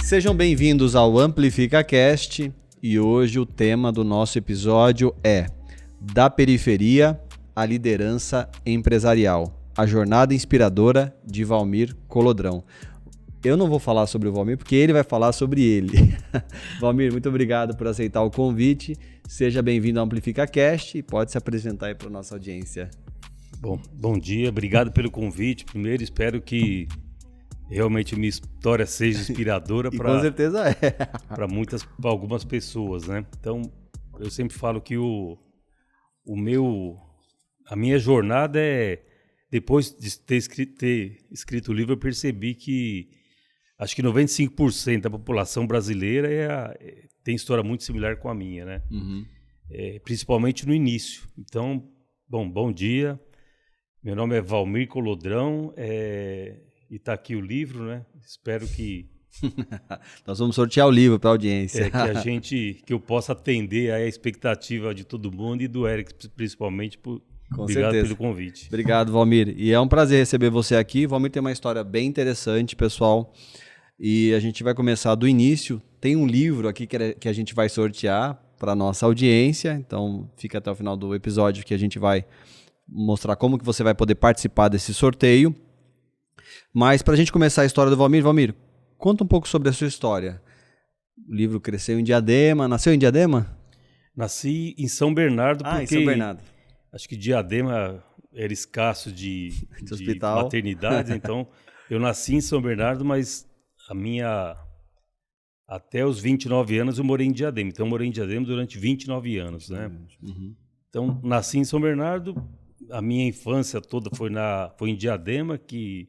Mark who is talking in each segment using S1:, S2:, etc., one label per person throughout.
S1: Sejam bem-vindos ao AmplificaCast e hoje o tema do nosso episódio é Da Periferia à Liderança Empresarial, a jornada inspiradora de Valmir Colodrão. Eu não vou falar sobre o Valmir porque ele vai falar sobre ele. Valmir, muito obrigado por aceitar o convite. Seja bem-vindo ao AmplificaCast e pode se apresentar aí para a nossa audiência.
S2: Bom dia, obrigado pelo convite. Primeiro, espero que realmente minha história seja inspiradora
S1: com certeza é.
S2: Para algumas pessoas, né? Então, eu sempre falo que a minha jornada é, depois de ter escrito o livro, eu percebi que acho que 95% da população brasileira tem história muito similar com a minha, né?
S1: Uhum.
S2: Principalmente no início. Então, bom dia. Meu nome é Valmir Colodrão. E está aqui o livro, né? Espero que
S1: nós vamos sortear o livro para a audiência.
S2: Que eu possa atender a expectativa de todo mundo e do Eric, principalmente. Obrigado pelo convite.
S1: Obrigado, Valmir. E é um prazer receber você aqui. Valmir tem uma história bem interessante, pessoal. E a gente vai começar do início. Tem um livro aqui que a gente vai sortear para a nossa audiência. Então, fica até o final do episódio que a gente vai mostrar como que você vai poder participar desse sorteio. Mas para a gente começar a história do Valmir, conta um pouco sobre a sua história. O livro cresceu em Diadema, nasceu em Diadema?
S2: Nasci em São Bernardo, porque
S1: em São Bernardo.
S2: Acho que Diadema era escasso de maternidades, então eu nasci em São Bernardo, mas até os 29 anos eu morei em Diadema. Então eu morei em Diadema durante 29 anos, né?
S1: Uhum.
S2: Então nasci em São Bernardo, a minha infância toda foi em Diadema, que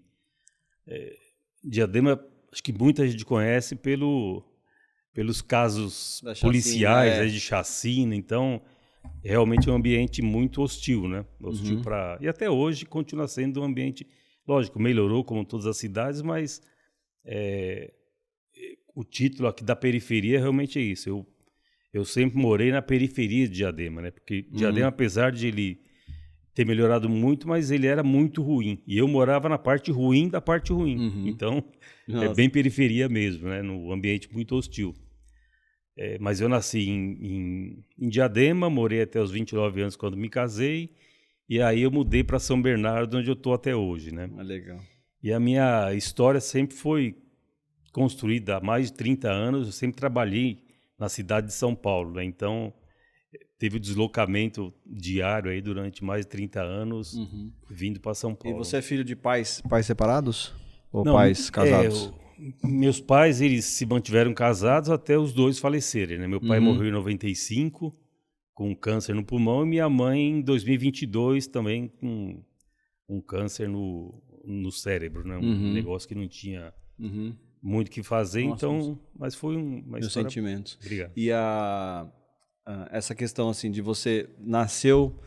S2: Diadema, acho que muita gente conhece pelos casos policiais de chacina. Então, realmente é um ambiente muito hostil, né? Hostil e até hoje continua sendo um ambiente, lógico, melhorou como todas as cidades, mas o título aqui da periferia realmente é isso. Eu sempre morei na periferia de Diadema, né? Porque Diadema, apesar de ele ter melhorado muito, mas ele era muito ruim. E eu morava na parte ruim da parte ruim. Então, é bem periferia mesmo, né? No ambiente muito hostil. Mas eu nasci em Diadema, morei até os 29 anos quando me casei, e aí eu mudei para São Bernardo, onde eu estou até hoje, né?
S1: Legal.
S2: E a minha história sempre foi construída há mais de 30 anos. Eu sempre trabalhei na cidade de São Paulo, né? Então teve o deslocamento diário aí durante mais de 30 anos, vindo para São Paulo.
S1: E você é filho de pais separados? Ou
S2: Não,
S1: pais casados?
S2: Meus pais, eles se mantiveram casados até os dois falecerem, né? Meu pai morreu em 95, com câncer no pulmão, e minha mãe em 2022 também com um câncer no cérebro, né? Um negócio que não tinha muito o que fazer. Nossa, então, mas foi uma
S1: meus
S2: história...
S1: sentimentos.
S2: Obrigado.
S1: E essa questão assim de você nasceu,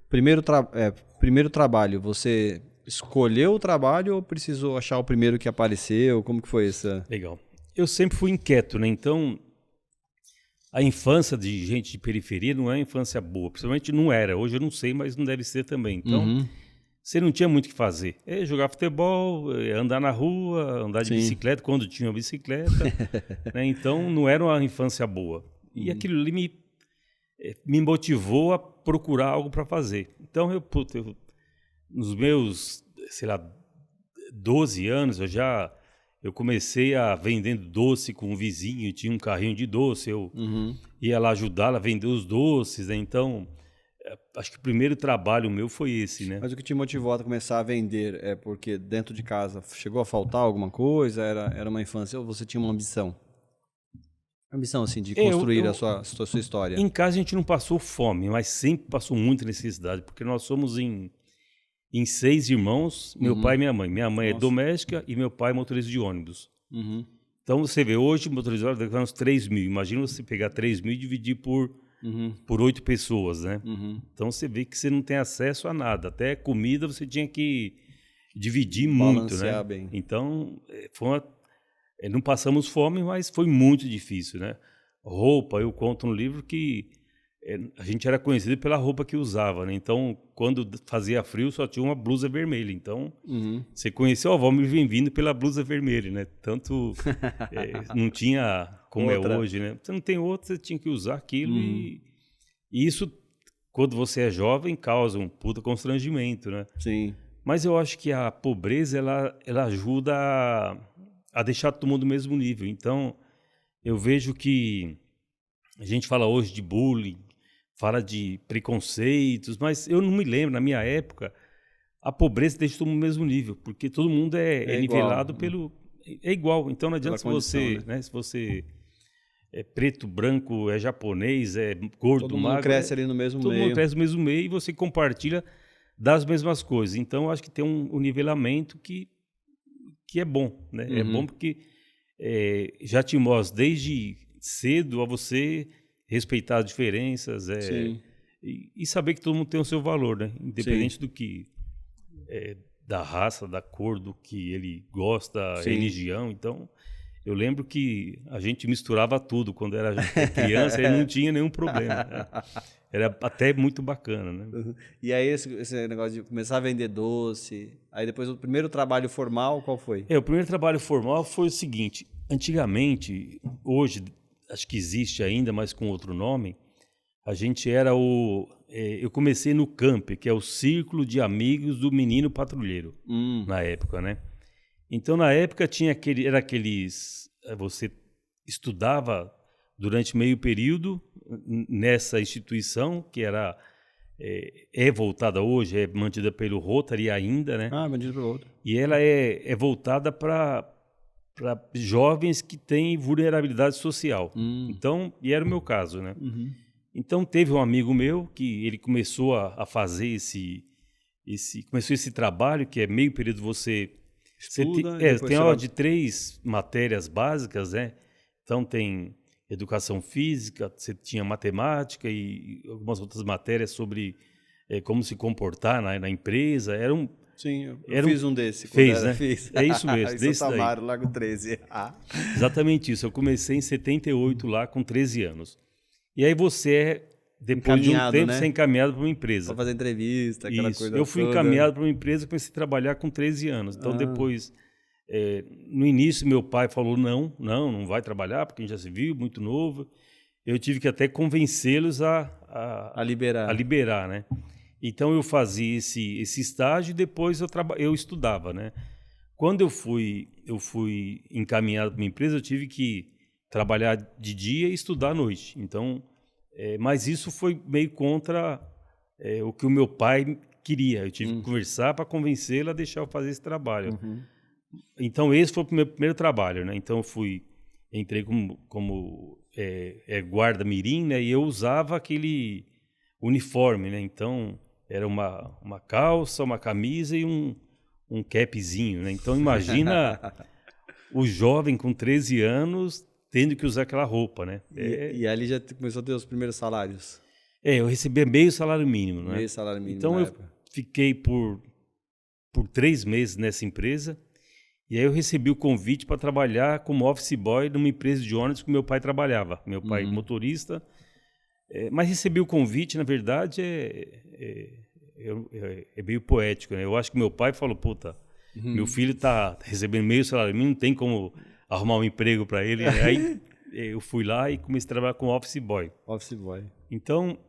S1: primeiro trabalho, você escolheu o trabalho ou precisou achar o primeiro que apareceu? Como que foi essa?
S2: Legal. Eu sempre fui inquieto, né? Então, a infância de gente de periferia não é uma infância boa. Principalmente não era. Hoje eu não sei, mas não deve ser também. Então, você não tinha muito o que fazer. Jogar futebol, andar na rua, andar de bicicleta, quando tinha uma bicicleta. Né? Então, não era uma infância boa. E aquilo ali me motivou a procurar algo para fazer. Então, nos meus, 12 anos, eu comecei a vendendo doce com um vizinho, tinha um carrinho de doce, eu ia lá ajudá-la a vender os doces, né? Então, acho que o primeiro trabalho meu foi esse, né?
S1: Mas o que te motivou a começar a vender é porque dentro de casa chegou a faltar alguma coisa? Era uma infância ou você tinha uma ambição? Ambição, assim, de construir a sua história.
S2: Em casa a gente não passou fome, mas sempre passou muita necessidade, porque nós somos em 6 irmãos, meu pai e minha mãe. Minha mãe é doméstica e meu pai é motorista de ônibus. Então você vê, hoje motorista de ônibus deve dar uns 3 mil. Imagina você pegar 3 mil e dividir por 8 pessoas, né? Então você vê que você não tem acesso a nada. Até comida você tinha que dividir muito, né?
S1: Bem.
S2: Então, não passamos fome, mas foi muito difícil, né? Roupa, eu conto no livro que a gente era conhecido pela roupa que usava, né? Então, quando fazia frio, só tinha uma blusa vermelha. Então, você conheceu o Valmir vindo pela blusa vermelha, né? Tanto não tinha como outra. É hoje, né? Você não tem outra, você tinha que usar aquilo e isso, quando você é jovem, causa um puta constrangimento, né?
S1: Sim.
S2: Mas eu acho que a pobreza, ela ajuda a deixar todo mundo no mesmo nível. Então, eu vejo que a gente fala hoje de bullying, fala de preconceitos, mas eu não me lembro, na minha época, a pobreza deixa todo mundo no mesmo nível, porque todo mundo é nivelado pelo... É igual, então não adianta se você, né? Se você é preto, branco, é japonês, é gordo,
S1: todo mundo
S2: magro...
S1: cresce ali no mesmo meio.
S2: Todo mundo cresce no mesmo meio e você compartilha das mesmas coisas. Então, eu acho que tem um nivelamento que é bom, né? É bom porque já te mostra desde cedo a você respeitar as diferenças e saber que todo mundo tem o seu valor, né? Independente do que da raça, da cor, do que ele gosta, religião. Então, eu lembro que a gente misturava tudo quando era criança e não tinha nenhum problema, né? Era até muito bacana, né?
S1: E aí esse negócio de começar a vender doce, aí depois o primeiro trabalho formal, qual foi?
S2: O primeiro trabalho formal foi o seguinte, antigamente, hoje acho que existe ainda, mas com outro nome, a gente era eu comecei no CAMP, que é o Círculo de Amigos do Menino Patrulheiro, na época, né? Então, na época, era aqueles... Você estudava durante meio período nessa instituição, que era voltada hoje, é mantida pelo Rotary ainda, né?
S1: Mantida pelo Rotary.
S2: E ela é voltada para jovens que têm vulnerabilidade social. Então, e era o meu caso, né? Então, teve um amigo meu que ele começou a fazer começou esse trabalho, que é meio período você tem aula de 3 matérias básicas, né? Então, tem educação física, você tinha matemática e algumas outras matérias sobre como se comportar na empresa.
S1: Sim, eu fiz um desse.
S2: Né?
S1: Fiz.
S2: É isso mesmo.
S1: Em Santa Amaro, Lago 13.
S2: Exatamente isso. Eu comecei em 78 lá, com 13 anos. E aí você depois de um tempo, você é encaminhado para uma empresa.
S1: Para fazer entrevista, aquela coisa
S2: Eu fui encaminhado para uma empresa e comecei a trabalhar com 13 anos. Então, depois, no início, meu pai falou, não vai trabalhar, porque a gente já se viu, muito novo. Eu tive que até convencê-los a liberar, né? Então, eu fazia esse estágio e depois eu estudava, né? Quando eu fui encaminhado para uma empresa, eu tive que trabalhar de dia e estudar à noite. Então, mas isso foi meio contra o que o meu pai queria. Eu tive que conversar para convencê-lo a deixar eu fazer esse trabalho. Então, esse foi o meu primeiro trabalho, né? Então, entrei como guarda mirim, né? E eu usava aquele uniforme, né? Então, era uma calça, uma camisa e um capzinho, né? Então, imagina o jovem com 13 anos tendo que usar aquela roupa, né?
S1: E ali já começou a ter os primeiros salários?
S2: Eu recebia meio salário mínimo, né?
S1: Meio salário mínimo.
S2: Então, eu fiquei por 3 meses nessa empresa. E aí eu recebi o convite para trabalhar como office boy numa empresa de ônibus que meu pai trabalhava. Meu pai motorista. Mas recebi o convite, na verdade, é meio poético, né? Eu acho que meu pai falou, puta, meu filho está recebendo meio salário mínimo, não tem como arrumar um emprego para ele. Aí eu fui lá e comecei a trabalhar como office boy.
S1: Office boy.
S2: Então,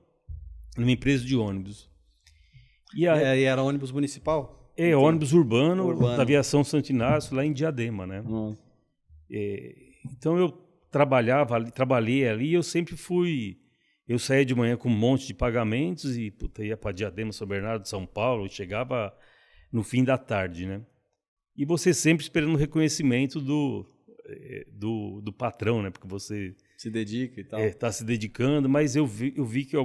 S2: numa empresa de ônibus.
S1: E era ônibus municipal?
S2: Ônibus urbano da Aviação Santo Inácio, lá em Diadema, né? Então, eu trabalhei ali e eu sempre fui... Eu saía de manhã com um monte de pagamentos e ia para Diadema, São Bernardo, São Paulo, chegava no fim da tarde, né? E você sempre esperando o reconhecimento do patrão, né? Porque você...
S1: Se dedica e tal.
S2: Está se dedicando, mas eu vi que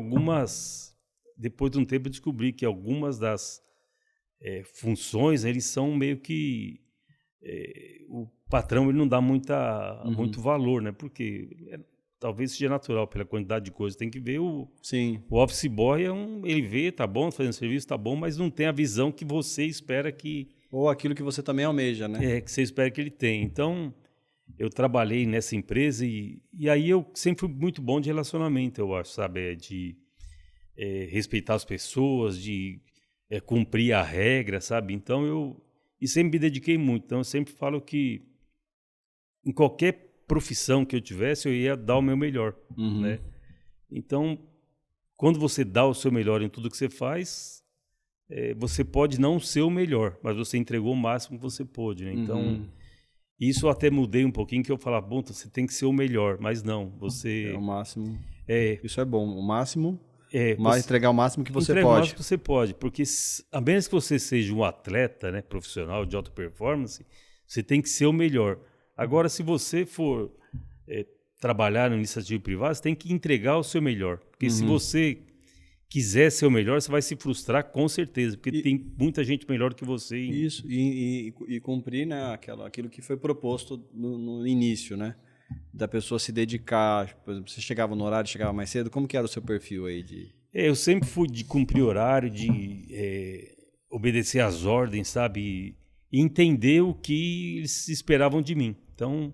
S2: depois de um tempo eu descobri que algumas das funções, eles são meio que... o patrão ele não dá muito valor, né? Porque talvez seja natural pela quantidade de coisas. Tem que ver o office boy, ele vê, tá bom, fazendo serviço, tá bom, mas não tem a visão que você espera que...
S1: Ou aquilo que você também almeja, né?
S2: Que você espera que ele tenha. Então, eu trabalhei nessa empresa e aí eu sempre fui muito bom de relacionamento, eu acho, sabe? De respeitar as pessoas, de cumprir a regra, sabe? Então e sempre me dediquei muito. Então eu sempre falo que em qualquer profissão que eu tivesse, eu ia dar o meu melhor, né? Então, quando você dá o seu melhor em tudo que você faz, você pode não ser o melhor, mas você entregou o máximo que você pôde, né? Então, isso eu até mudei um pouquinho, que eu falava, bom, você tem que ser o melhor, mas não, você...
S1: É o máximo. Isso é bom, o máximo,
S2: você
S1: entregar o máximo que você
S2: entrega o
S1: pode.
S2: máximo que você pode, porque a menos que você seja um atleta, né, profissional de alta performance, você tem que ser o melhor. Agora, se você for trabalhar na iniciativa privada, você tem que entregar o seu melhor. Porque se você quiser ser o melhor, você vai se frustrar com certeza, porque tem muita gente melhor que você.
S1: Isso, e cumprir, né, aquilo que foi proposto no início, né? Da pessoa se dedicar. Por exemplo, você chegava no horário, chegava mais cedo, como que era o seu perfil aí?
S2: Eu sempre fui de cumprir horário, de obedecer às ordens, sabe? E entender o que eles esperavam de mim. Então,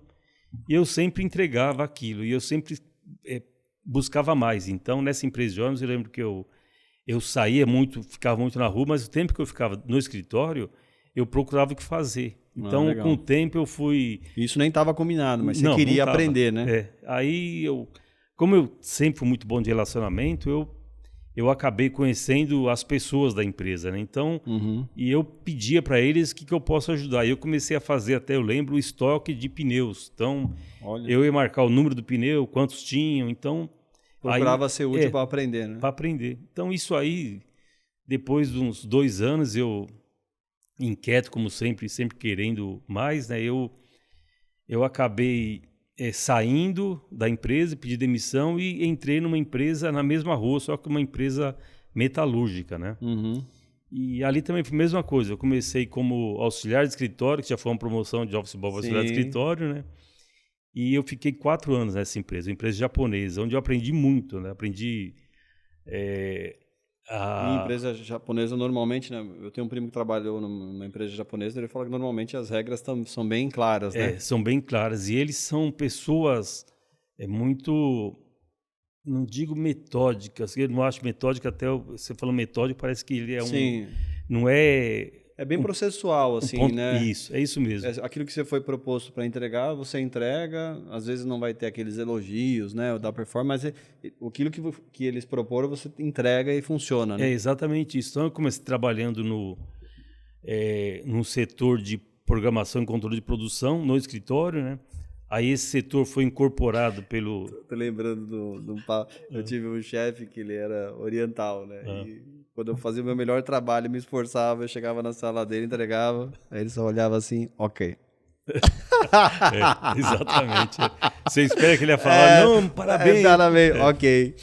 S2: eu sempre entregava aquilo e eu sempre buscava mais. Então, nessa empresa de ônibus, eu lembro que eu saía muito, ficava muito na rua, mas o tempo que eu ficava no escritório, eu procurava o que fazer. Então, com o tempo, eu fui...
S1: Isso nem estava combinado, mas você queria aprender, né?
S2: Aí, como eu sempre fui muito bom de relacionamento, eu acabei conhecendo as pessoas da empresa, né? Então, e eu pedia para eles o que eu posso ajudar. E eu comecei a fazer, até eu lembro, o estoque de pneus. Então, eu ia marcar o número do pneu, quantos tinham. Então,
S1: procurava ser útil para aprender, né?
S2: Para aprender. Então, isso aí, depois de uns 2 anos, eu, inquieto como sempre querendo mais, né? Eu acabei saindo da empresa, pedi demissão e entrei numa empresa na mesma rua, só que uma empresa metalúrgica, né? E ali também foi a mesma coisa. Eu comecei como auxiliar de escritório, que já foi uma promoção de office boy para auxiliar de escritório, né? E eu fiquei 4 anos nessa empresa, uma empresa japonesa, onde eu aprendi muito, né? Aprendi...
S1: Em empresa japonesa, normalmente, né? Eu tenho um primo que trabalhou numa empresa japonesa, ele fala que normalmente as regras são bem claras, né?
S2: São bem claras. E eles são pessoas muito, não digo metódicas, eu não acho metódica, até você falou metódico, parece que ele é
S1: Sim.
S2: Não é...
S1: É bem processual, assim, né?
S2: Isso, é isso mesmo.
S1: Aquilo que você foi proposto para entregar, você entrega. Às vezes não vai ter aqueles elogios, né? Da performance, mas aquilo que eles proporam, você entrega e funciona, né?
S2: É exatamente isso. Então, eu comecei trabalhando no setor de programação e controle de produção, no escritório, né? Aí esse setor foi incorporado pelo...
S1: Tô lembrando eu tive um chefe que ele era oriental, né? E quando eu fazia o meu melhor trabalho, me esforçava, eu chegava na sala dele, entregava, aí ele só olhava assim, ok.
S2: Exatamente. Você espera que ele ia falar, não, parabéns.
S1: Parabéns, ok.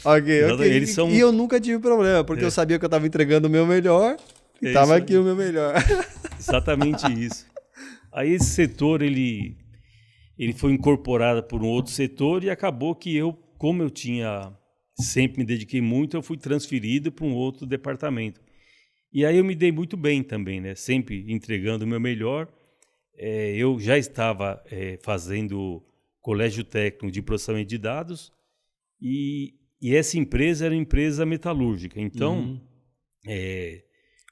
S2: Eles são...
S1: E eu nunca tive problema, porque eu sabia que eu estava entregando o meu melhor e estava aqui o meu melhor.
S2: Exatamente isso. Aí esse setor, ele foi incorporado por um outro setor e acabou que como eu sempre me dediquei muito, eu fui transferido para um outro departamento. E aí eu me dei muito bem também, né? Sempre entregando o meu melhor. Eu já estava fazendo colégio técnico de processamento de dados e essa empresa era uma empresa metalúrgica. Então,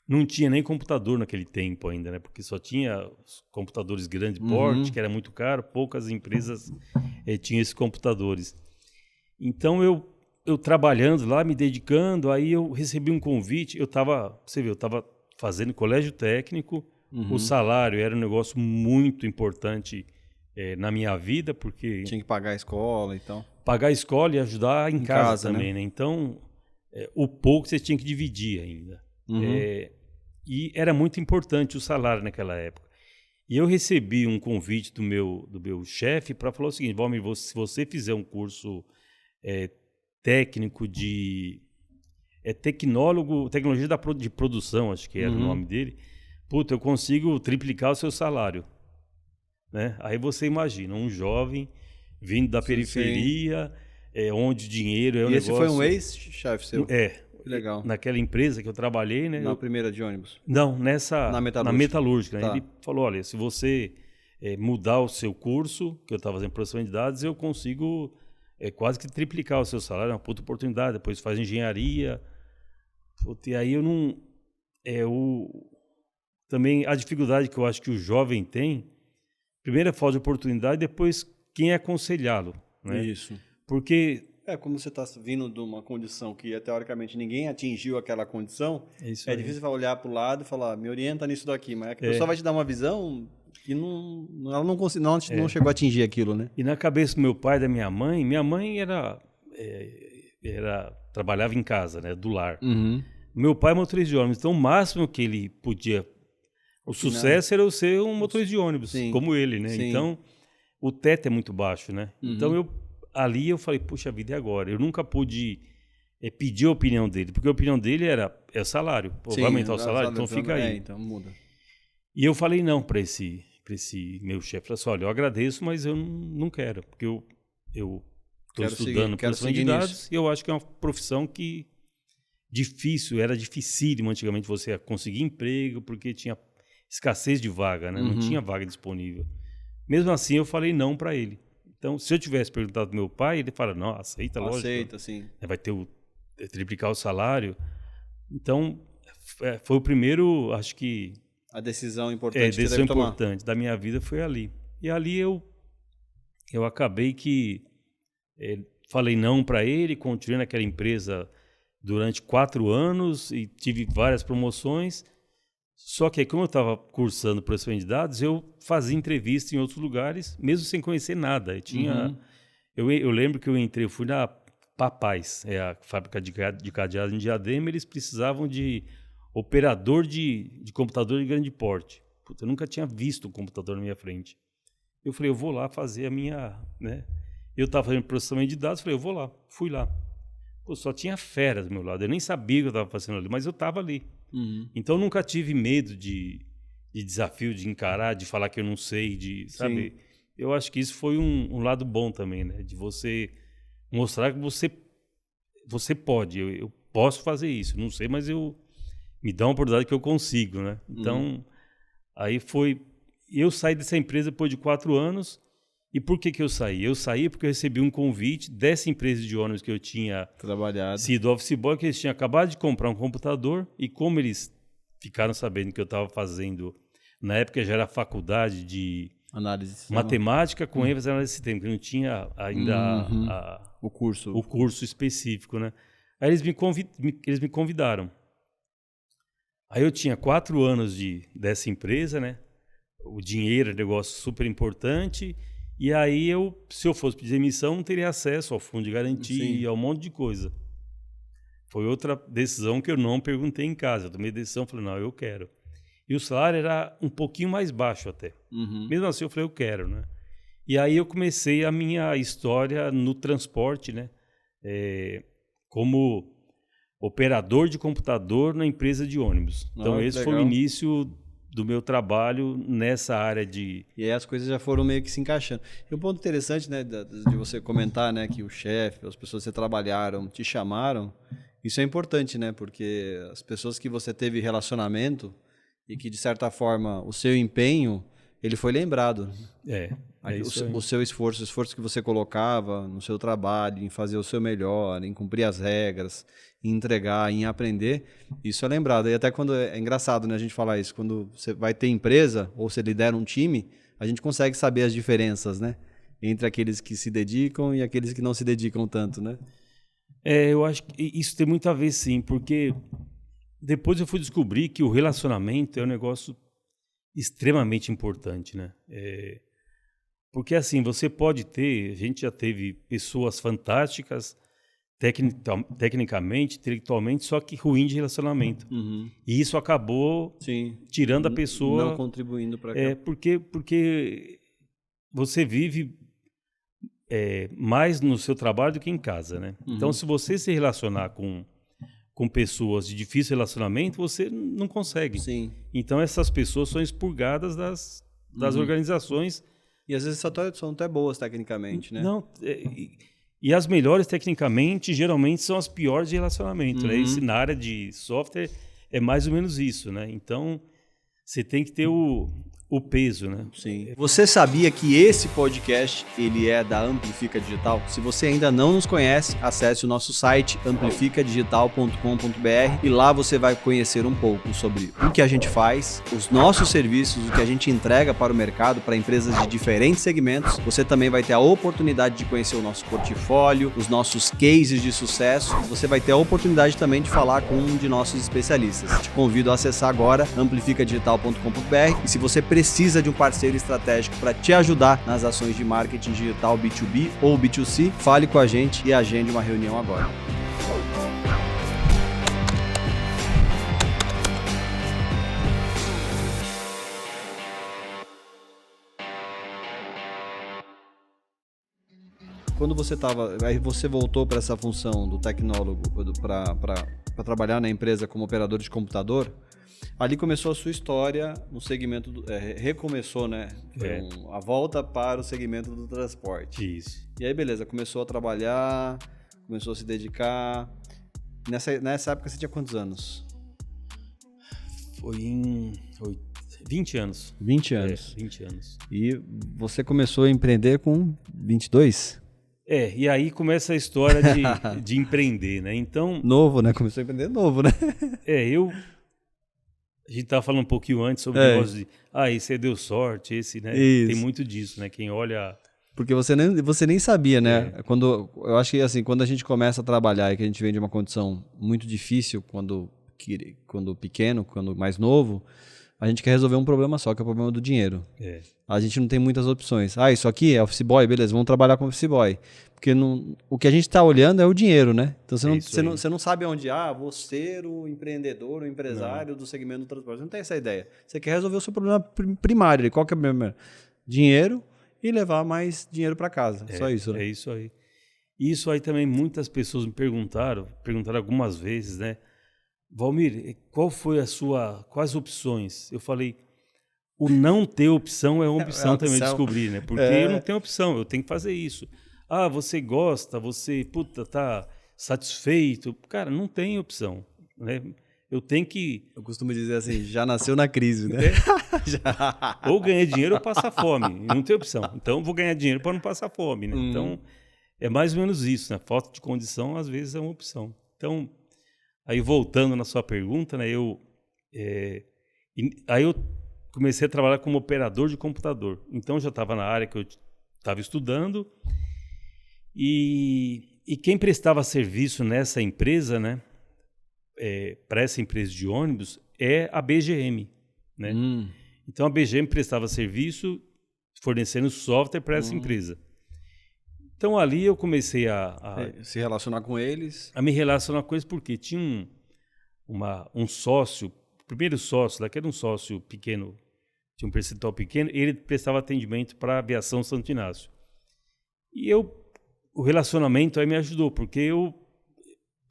S2: não tinha nem computador naquele tempo ainda, né? Porque só tinha os computadores grande porte, que era muito caro, poucas empresas tinham esses computadores. Então, eu trabalhando lá, me dedicando, aí eu recebi um convite, eu estava fazendo colégio técnico, o salário era um negócio muito importante na minha vida, porque...
S1: Tinha que pagar a escola e tal.
S2: Pagar a escola e ajudar em casa também,
S1: né?
S2: Então, o pouco você tinha que dividir ainda. E era muito importante o salário naquela época. E eu recebi um convite do meu chefe para falar o seguinte, Valmir, se você fizer um curso técnico de tecnologia de produção, acho que era o nome dele, eu consigo triplicar o seu salário. Né? Aí você imagina, um jovem vindo da periferia, onde o dinheiro é um negócio...
S1: E esse foi um ex-chefe seu?
S2: Legal. Naquela empresa que eu trabalhei, né?
S1: Na primeira de ônibus?
S2: Não, na metalúrgica.
S1: Tá.
S2: Né? Ele falou, olha, se você mudar o seu curso, que eu estava fazendo processamento de dados, eu consigo quase que triplicar o seu salário, é uma puta oportunidade. Depois faz engenharia, E aí eu não... Também a dificuldade que eu acho que o jovem tem, primeiro é falta de oportunidade, depois quem é aconselhá-lo, né?
S1: Isso.
S2: Porque...
S1: como você está vindo de uma condição que, teoricamente, ninguém atingiu aquela condição, é difícil você olhar para o lado e falar, me orienta nisso daqui, mas a pessoa vai te dar uma visão que ela não chegou a atingir aquilo, né?
S2: E na cabeça do meu pai e da minha mãe trabalhava em casa, né, do lar.
S1: Uhum.
S2: Meu pai é motorista de ônibus, então o máximo que ele podia... O sucesso era eu ser um motorista de ônibus,
S1: Sim.
S2: como ele, né?
S1: Sim.
S2: Então, o teto é muito baixo, né?
S1: Uhum.
S2: Então, ali eu falei, puxa vida, e agora? Eu nunca pude pedir a opinião dele, porque a opinião dele é o salário. Pô, vai aumentar o salário? Então fica aí.
S1: Então muda.
S2: E eu falei não para esse meu chefe. Falei assim, olha, eu agradeço, mas eu não quero, porque eu estou estudando processamento de dados e eu acho que é uma profissão que era dificílimo antigamente você conseguir emprego, porque tinha escassez de vaga, né? Não tinha vaga disponível. Mesmo assim, eu falei não para ele. Então, se eu tivesse perguntado ao meu pai, ele fala, não, aceita, lógico.
S1: Aceita, sim.
S2: Vai triplicar o salário. Então, foi o primeiro, acho que...
S1: A decisão importante que
S2: decisão importante da minha vida foi ali. E ali eu acabei que falei não para ele, continuei naquela empresa durante 4 anos e tive várias promoções. Só que aí, como eu estava cursando processamento de dados, eu fazia entrevista em outros lugares, mesmo sem conhecer nada. Eu lembro que eu fui na Papais, a fábrica de cadeados em Diadema, eles precisavam de operador de computador de grande porte. Puta, eu nunca tinha visto um computador na minha frente. Eu falei, eu vou lá fazer a minha... né? Eu estava fazendo processamento de dados, falei, eu vou lá. Fui lá. Pô, só tinha fera do meu lado. Eu nem sabia o que eu estava fazendo ali, mas eu estava ali. Então, eu nunca tive medo de desafio, de encarar, de falar que eu não sei, sabe? Sim. Eu acho que isso foi um lado bom também, né? De você mostrar que você pode. Eu posso fazer isso. Não sei, mas me dá uma oportunidade que eu consigo, né? Então, aí foi... Eu saí dessa empresa depois de 4 anos. E por que eu saí? Eu saí porque eu recebi um convite dessa empresa de ônibus que eu tinha sido office boy, que eles tinham acabado de comprar um computador, e como eles ficaram sabendo que eu estava fazendo, na época já era faculdade de matemática com ênfase em análise de sistema, que não tinha ainda
S1: o
S2: curso específico, né? Aí eles me convidaram. Aí eu tinha 4 anos dessa empresa, né? O dinheiro é um negócio super importante. E aí, se eu fosse pedir demissão, não teria acesso ao fundo de garantia, a um monte de coisa. Foi outra decisão que eu não perguntei em casa. Eu tomei a decisão, falei, não, eu quero. E o salário era um pouquinho mais baixo até. Mesmo assim, eu falei, eu quero, né? E aí eu comecei a minha história no transporte, né? Como operador de computador na empresa de ônibus. Então, esse foi o início do meu trabalho nessa área de...
S1: E aí as coisas já foram meio que se encaixando. E um ponto interessante, né, de você comentar, né, que o chefe, as pessoas que você trabalharam, te chamaram, isso é importante, né, porque as pessoas que você teve relacionamento e que, de certa forma, o seu empenho, ele foi lembrado. O seu esforço, o esforço que você colocava no seu trabalho, em fazer o seu melhor, em cumprir as regras, em entregar, em aprender, isso é lembrado. E até quando é engraçado, né, a gente falar isso, quando você vai ter empresa ou você lidera um time, a gente consegue saber as diferenças, né, entre aqueles que se dedicam e aqueles que não se dedicam tanto, né?
S2: Eu acho que isso tem muito a ver, sim, porque depois eu fui descobrir que o relacionamento é um negócio extremamente importante, né? Porque assim, você pode ter, a gente já teve pessoas fantásticas, tecnicamente, intelectualmente, só que ruim de relacionamento. E isso acabou tirando a pessoa...
S1: Não contribuindo para cá.
S2: Porque você vive mais no seu trabalho do que em casa, né? Então, se você se relacionar com pessoas de difícil relacionamento, você não consegue. Então, essas pessoas são expurgadas das organizações.
S1: E às vezes são até boas tecnicamente, né?
S2: Não, e as melhores tecnicamente, geralmente, são as piores de relacionamento, né? Isso, na área de software, é mais ou menos isso, né? Então, você tem que ter o o peso, né?
S1: Sim. Você sabia que esse podcast, ele é da Amplifica Digital? Se você ainda não nos conhece, acesse o nosso site amplificadigital.com.br e lá você vai conhecer um pouco sobre o que a gente faz, os nossos serviços, o que a gente entrega para o mercado, para empresas de diferentes segmentos. Você também vai ter a oportunidade de conhecer o nosso portfólio, os nossos cases de sucesso. Você vai ter a oportunidade também de falar com um de nossos especialistas. Te convido a acessar agora amplificadigital.com.br e se você precisa de um parceiro estratégico para te ajudar nas ações de marketing digital B2B ou B2C, fale com a gente e agende uma reunião agora. Quando você aí você voltou para essa função do tecnólogo para trabalhar na empresa como operador de computador, ali começou a sua história no segmento recomeçou, né? A volta para o segmento do transporte.
S2: Isso.
S1: E aí, beleza, começou a trabalhar, começou a se dedicar. Nessa época você tinha quantos anos?
S2: Foi em 20 anos.
S1: 20 anos.
S2: 20 anos.
S1: E você começou a empreender com 22?
S2: E aí começa a história de empreender, né? Então...
S1: Novo, né? Começou a empreender novo, né?
S2: A gente estava falando um pouquinho antes sobre o negócio de... esse aí deu sorte, esse, né?
S1: Isso.
S2: Tem muito disso, né? Quem olha...
S1: Porque você nem sabia, né? Eu acho que assim, quando a gente começa a trabalhar e que a gente vem de uma condição muito difícil, quando pequeno, quando mais novo, a gente quer resolver um problema só, que é o problema do dinheiro. A gente não tem muitas opções. Isso aqui é office boy, beleza, vamos trabalhar com office boy. Porque o que a gente está olhando é o dinheiro, né? Então você não sabe onde, vou ser o empreendedor, o empresário do segmento do transporte. Você não tem essa ideia. Você quer resolver o seu problema primário. Qual que é o problema? Dinheiro e levar mais dinheiro para casa. Só isso, né?
S2: É isso aí. Isso aí também muitas pessoas me perguntaram algumas vezes, né? Valmir, quais opções? Eu falei, o não ter opção é uma opção também de descobrir, né? Porque eu não tenho opção, eu tenho que fazer isso. Você gosta, você, tá satisfeito. Cara, não tem opção, né? Eu tenho que...
S1: Eu costumo dizer assim, já nasceu na crise, né?
S2: Ou ganhar dinheiro ou passar fome, não tem opção. Então, vou ganhar dinheiro para não passar fome, né? Então, é mais ou menos isso, né? Falta de condição, às vezes, é uma opção. Então... Aí, voltando na sua pergunta, né, aí eu comecei a trabalhar como operador de computador. Então, já estava na área que eu estava estudando. E quem prestava serviço nessa empresa, né, para essa empresa de ônibus, é a BGM. Né? Então, a BGM prestava serviço fornecendo software para essa empresa. Então, ali eu comecei a
S1: se relacionar com eles.
S2: A me relacionar com eles porque tinha um sócio, o primeiro sócio, que era um sócio pequeno, tinha um percentual pequeno, ele prestava atendimento para a aviação Santo Inácio. E o relacionamento aí me ajudou, porque eu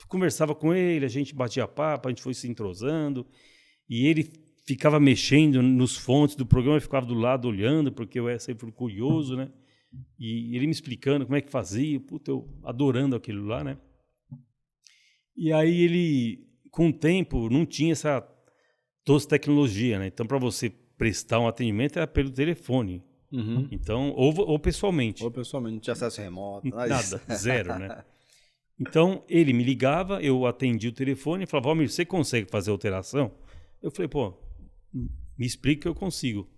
S2: conversava com ele, a gente batia papo, a gente foi se entrosando, e ele ficava mexendo nos fontes do programa, eu ficava do lado olhando, porque eu era sempre curioso, né? E ele me explicando como é que fazia, eu adorando aquilo lá, né? E aí ele, com o tempo, não tinha essa tecnologia, né? Então, para você prestar um atendimento era pelo telefone. Então, ou pessoalmente.
S1: Ou pessoalmente, não tinha acesso remoto.
S2: Nada, zero, né? Então, ele me ligava, eu atendia o telefone e falava, Valmir, você consegue fazer alteração? Eu falei, me explica que eu consigo.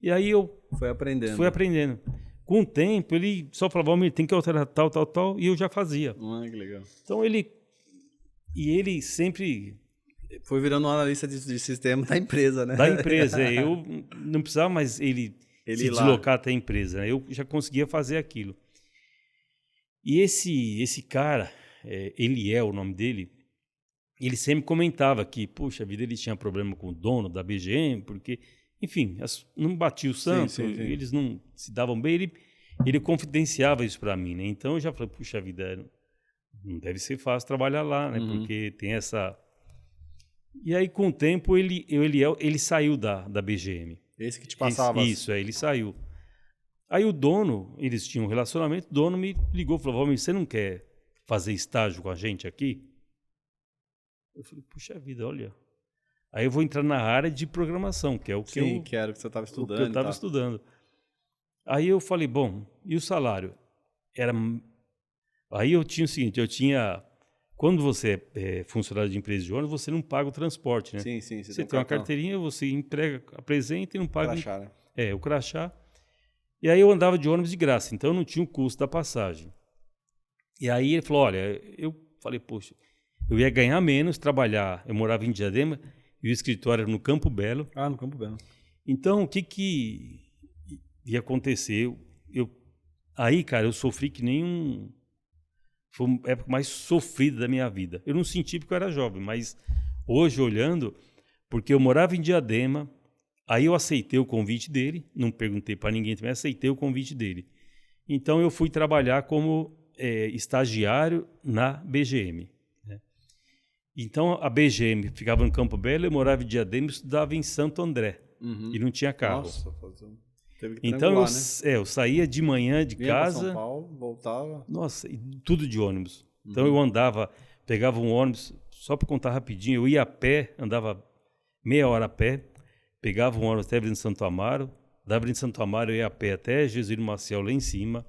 S2: E aí eu fui aprendendo. Com o tempo, ele só falava, Valmir, tem que alterar tal, e eu já fazia.
S1: Que legal.
S2: Então, ele sempre...
S1: Foi virando um analista de sistema da empresa, né?
S2: Da empresa, eu não precisava mais ele se deslocar até a empresa, né? Eu já conseguia fazer aquilo. E esse cara, ele é o nome dele, ele sempre comentava que, puxa vida, ele tinha problema com o dono da BGM, porque... Enfim, não batia o santo, sim. Eles não se davam bem, ele confidenciava isso para mim, né? Então eu já falei, puxa vida, não deve ser fácil trabalhar lá, né? Porque tem essa... E aí, com o tempo, ele saiu da BGM.
S1: Esse que te passava?
S2: Isso, ele saiu. Aí o dono, eles tinham um relacionamento, o dono me ligou e falou, Valmir, você não quer fazer estágio com a gente aqui? Eu falei, puxa vida, olha... Aí eu vou entrar na área de programação, que é o que
S1: que era o que você estava estudando.
S2: O que eu estava estudando. Aí eu falei, bom, e o salário? Aí eu tinha o seguinte, quando você é funcionário de empresa de ônibus, você não paga o transporte, né?
S1: Sim.
S2: Você tem uma carteirinha, você entrega, apresenta e não paga...
S1: Crachá, né?
S2: O crachá. E aí eu andava de ônibus de graça, então eu não tinha o custo da passagem. E aí ele falou, olha, eu falei, poxa, eu ia ganhar menos, trabalhar, eu morava em Diadema, e o escritório era no Campo Belo.
S1: Ah, no Campo Belo.
S2: Então, o que ia acontecer? Aí, cara, eu sofri que nem foi a época mais sofrida da minha vida. Eu não senti porque eu era jovem, mas hoje, olhando, porque eu morava em Diadema, aí eu aceitei o convite dele, não perguntei para ninguém também, aceitei o convite dele. Então, eu fui trabalhar como estagiário na BGM. Né? Então, a BGM ficava no Campo Belo, eu morava em Diadema e estudava em Santo André. E não tinha carro.
S1: Nossa, teve que
S2: então,
S1: né?
S2: eu saía de manhã de casa...
S1: São Paulo, voltava...
S2: Nossa, e tudo de ônibus. Então, eu andava, pegava um ônibus, só para contar rapidinho, eu ia a pé, andava meia hora a pé, pegava um ônibus até Avenida Santo Amaro, da Avenida Santo Amaro eu ia a pé até Jesuíno Maciel, lá em cima,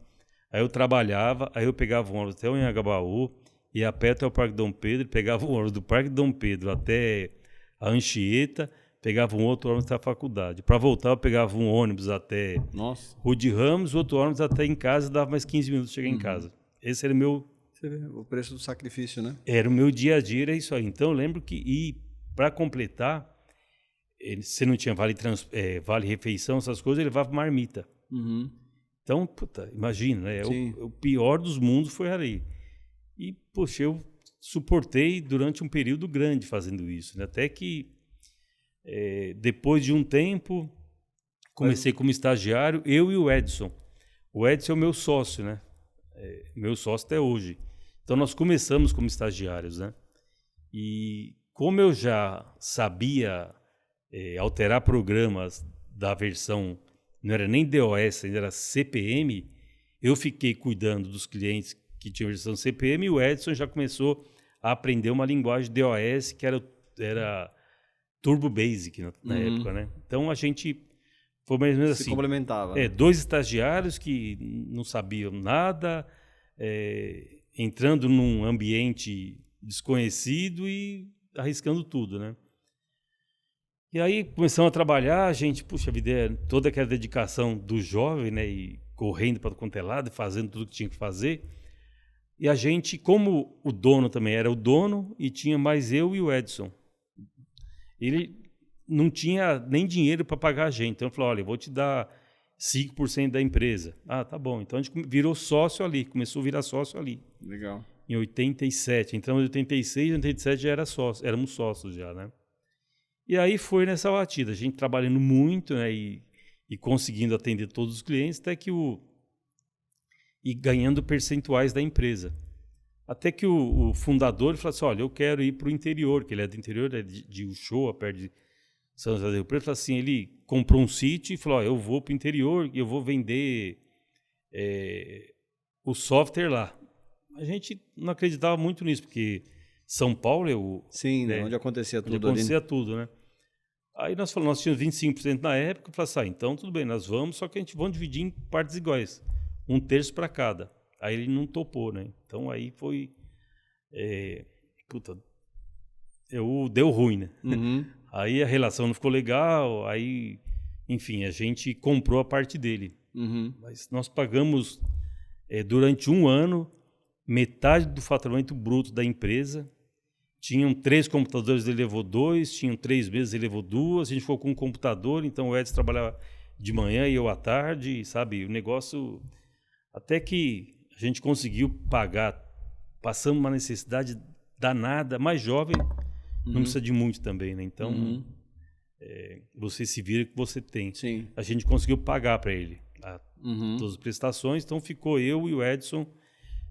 S2: aí eu trabalhava, aí eu pegava um ônibus até o Anhangabaú, ia a pé até o Parque Dom Pedro, pegava um ônibus do Parque Dom Pedro até a Anchieta, pegava um outro ônibus até a faculdade. Para voltar, eu pegava um ônibus até Rude Ramos, outro ônibus até em casa, dava mais 15 minutos para chegar em casa. Esse era
S1: o preço do sacrifício, né?
S2: Era o meu dia a dia, era isso aí. Então, eu lembro que, para completar, você não tinha vale refeição, essas coisas, ele levava marmita. Então, puta, imagina, né? O pior dos mundos foi ali. E, poxa, eu suportei durante um período grande fazendo isso, né? Até que, depois de um tempo, comecei como estagiário, eu e o Edson. O Edson é o meu sócio, né? Meu sócio até hoje. Então, nós começamos como estagiários, né? E como eu já sabia alterar programas da versão, não era nem DOS, ainda era CPM, eu fiquei cuidando dos clientes que tinham versão CPM e o Edson já começou a aprender uma linguagem DOS que era Turbo Basic na época, né? Então, a gente foi mais ou menos assim.
S1: Se complementava. Né?
S2: Dois estagiários que não sabiam nada, entrando num ambiente desconhecido e arriscando tudo, né? E aí começamos a trabalhar, a gente, puxa vida, toda aquela dedicação do jovem, né? E correndo para quanto é lado, fazendo tudo que tinha que fazer. E a gente, como o dono também era o dono, e tinha mais eu e o Edson. Ele não tinha nem dinheiro para pagar a gente. Então, ele falou, olha, eu vou te dar 5% da empresa. Ah, tá bom. Então, a gente virou sócio ali, começou a virar sócio ali.
S1: Legal.
S2: Em 87. Então, em 86, 87 já era sócio, éramos sócios já, né? E aí foi nessa batida, a gente trabalhando muito, né, e conseguindo atender todos os clientes, até que e ganhando percentuais da empresa. Até que o fundador falou assim, olha, eu quero ir para o interior, que ele é do interior, de Uchoa, perto de São José do Rio Preto. Ele falou assim, ele comprou um sítio e falou, eu vou para o interior e eu vou vender o software lá. A gente não acreditava muito nisso, porque São Paulo é
S1: Sim, né, onde acontecia tudo.
S2: Onde acontecia tudo, né? Aí nós falamos, nós tínhamos 25% na época, eu falei assim, então tudo bem, nós vamos, só que a gente vai dividir em partes iguais, 1/3 para cada. Aí ele não topou, né? Então aí foi, deu ruim, né? Aí a relação não ficou legal, aí, enfim, a gente comprou a parte dele. Mas nós pagamos, durante um ano, metade do faturamento bruto da empresa. Tinham 3 computadores, ele levou 2, tinham 3 mesas, ele levou 2, a gente ficou com um computador, então o Edson trabalhava de manhã e eu à tarde, sabe? O negócio... Até que a gente conseguiu pagar, passamos uma necessidade danada, mais jovem, não precisa de muito também, né? Então, você se vira que você tem.
S1: Sim.
S2: A gente conseguiu pagar para ele todas as prestações, então ficou eu e o Edson,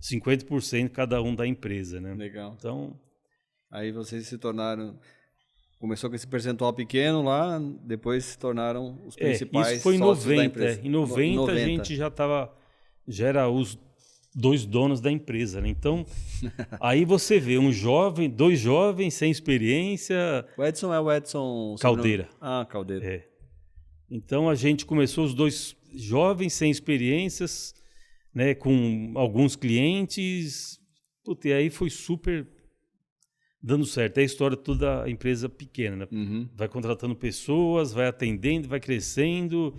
S2: 50% cada um da empresa, né?
S1: Legal.
S2: Então...
S1: Aí vocês se tornaram... Começou com esse percentual pequeno lá, depois se tornaram os principais
S2: isso foi em
S1: sócios
S2: 90.
S1: da empresa.
S2: Em 90 a gente já era os 2 donos da empresa, né? Então, aí você vê um jovem, 2 jovens sem experiência.
S1: O Edson é o Edson
S2: Caldeira.
S1: Caldeira.
S2: É. Então a gente começou os 2 jovens sem experiências, né? Com alguns clientes. Puta, e aí foi super dando certo. É a história toda da empresa pequena, né?
S1: Uhum.
S2: Vai contratando pessoas, vai atendendo, vai crescendo.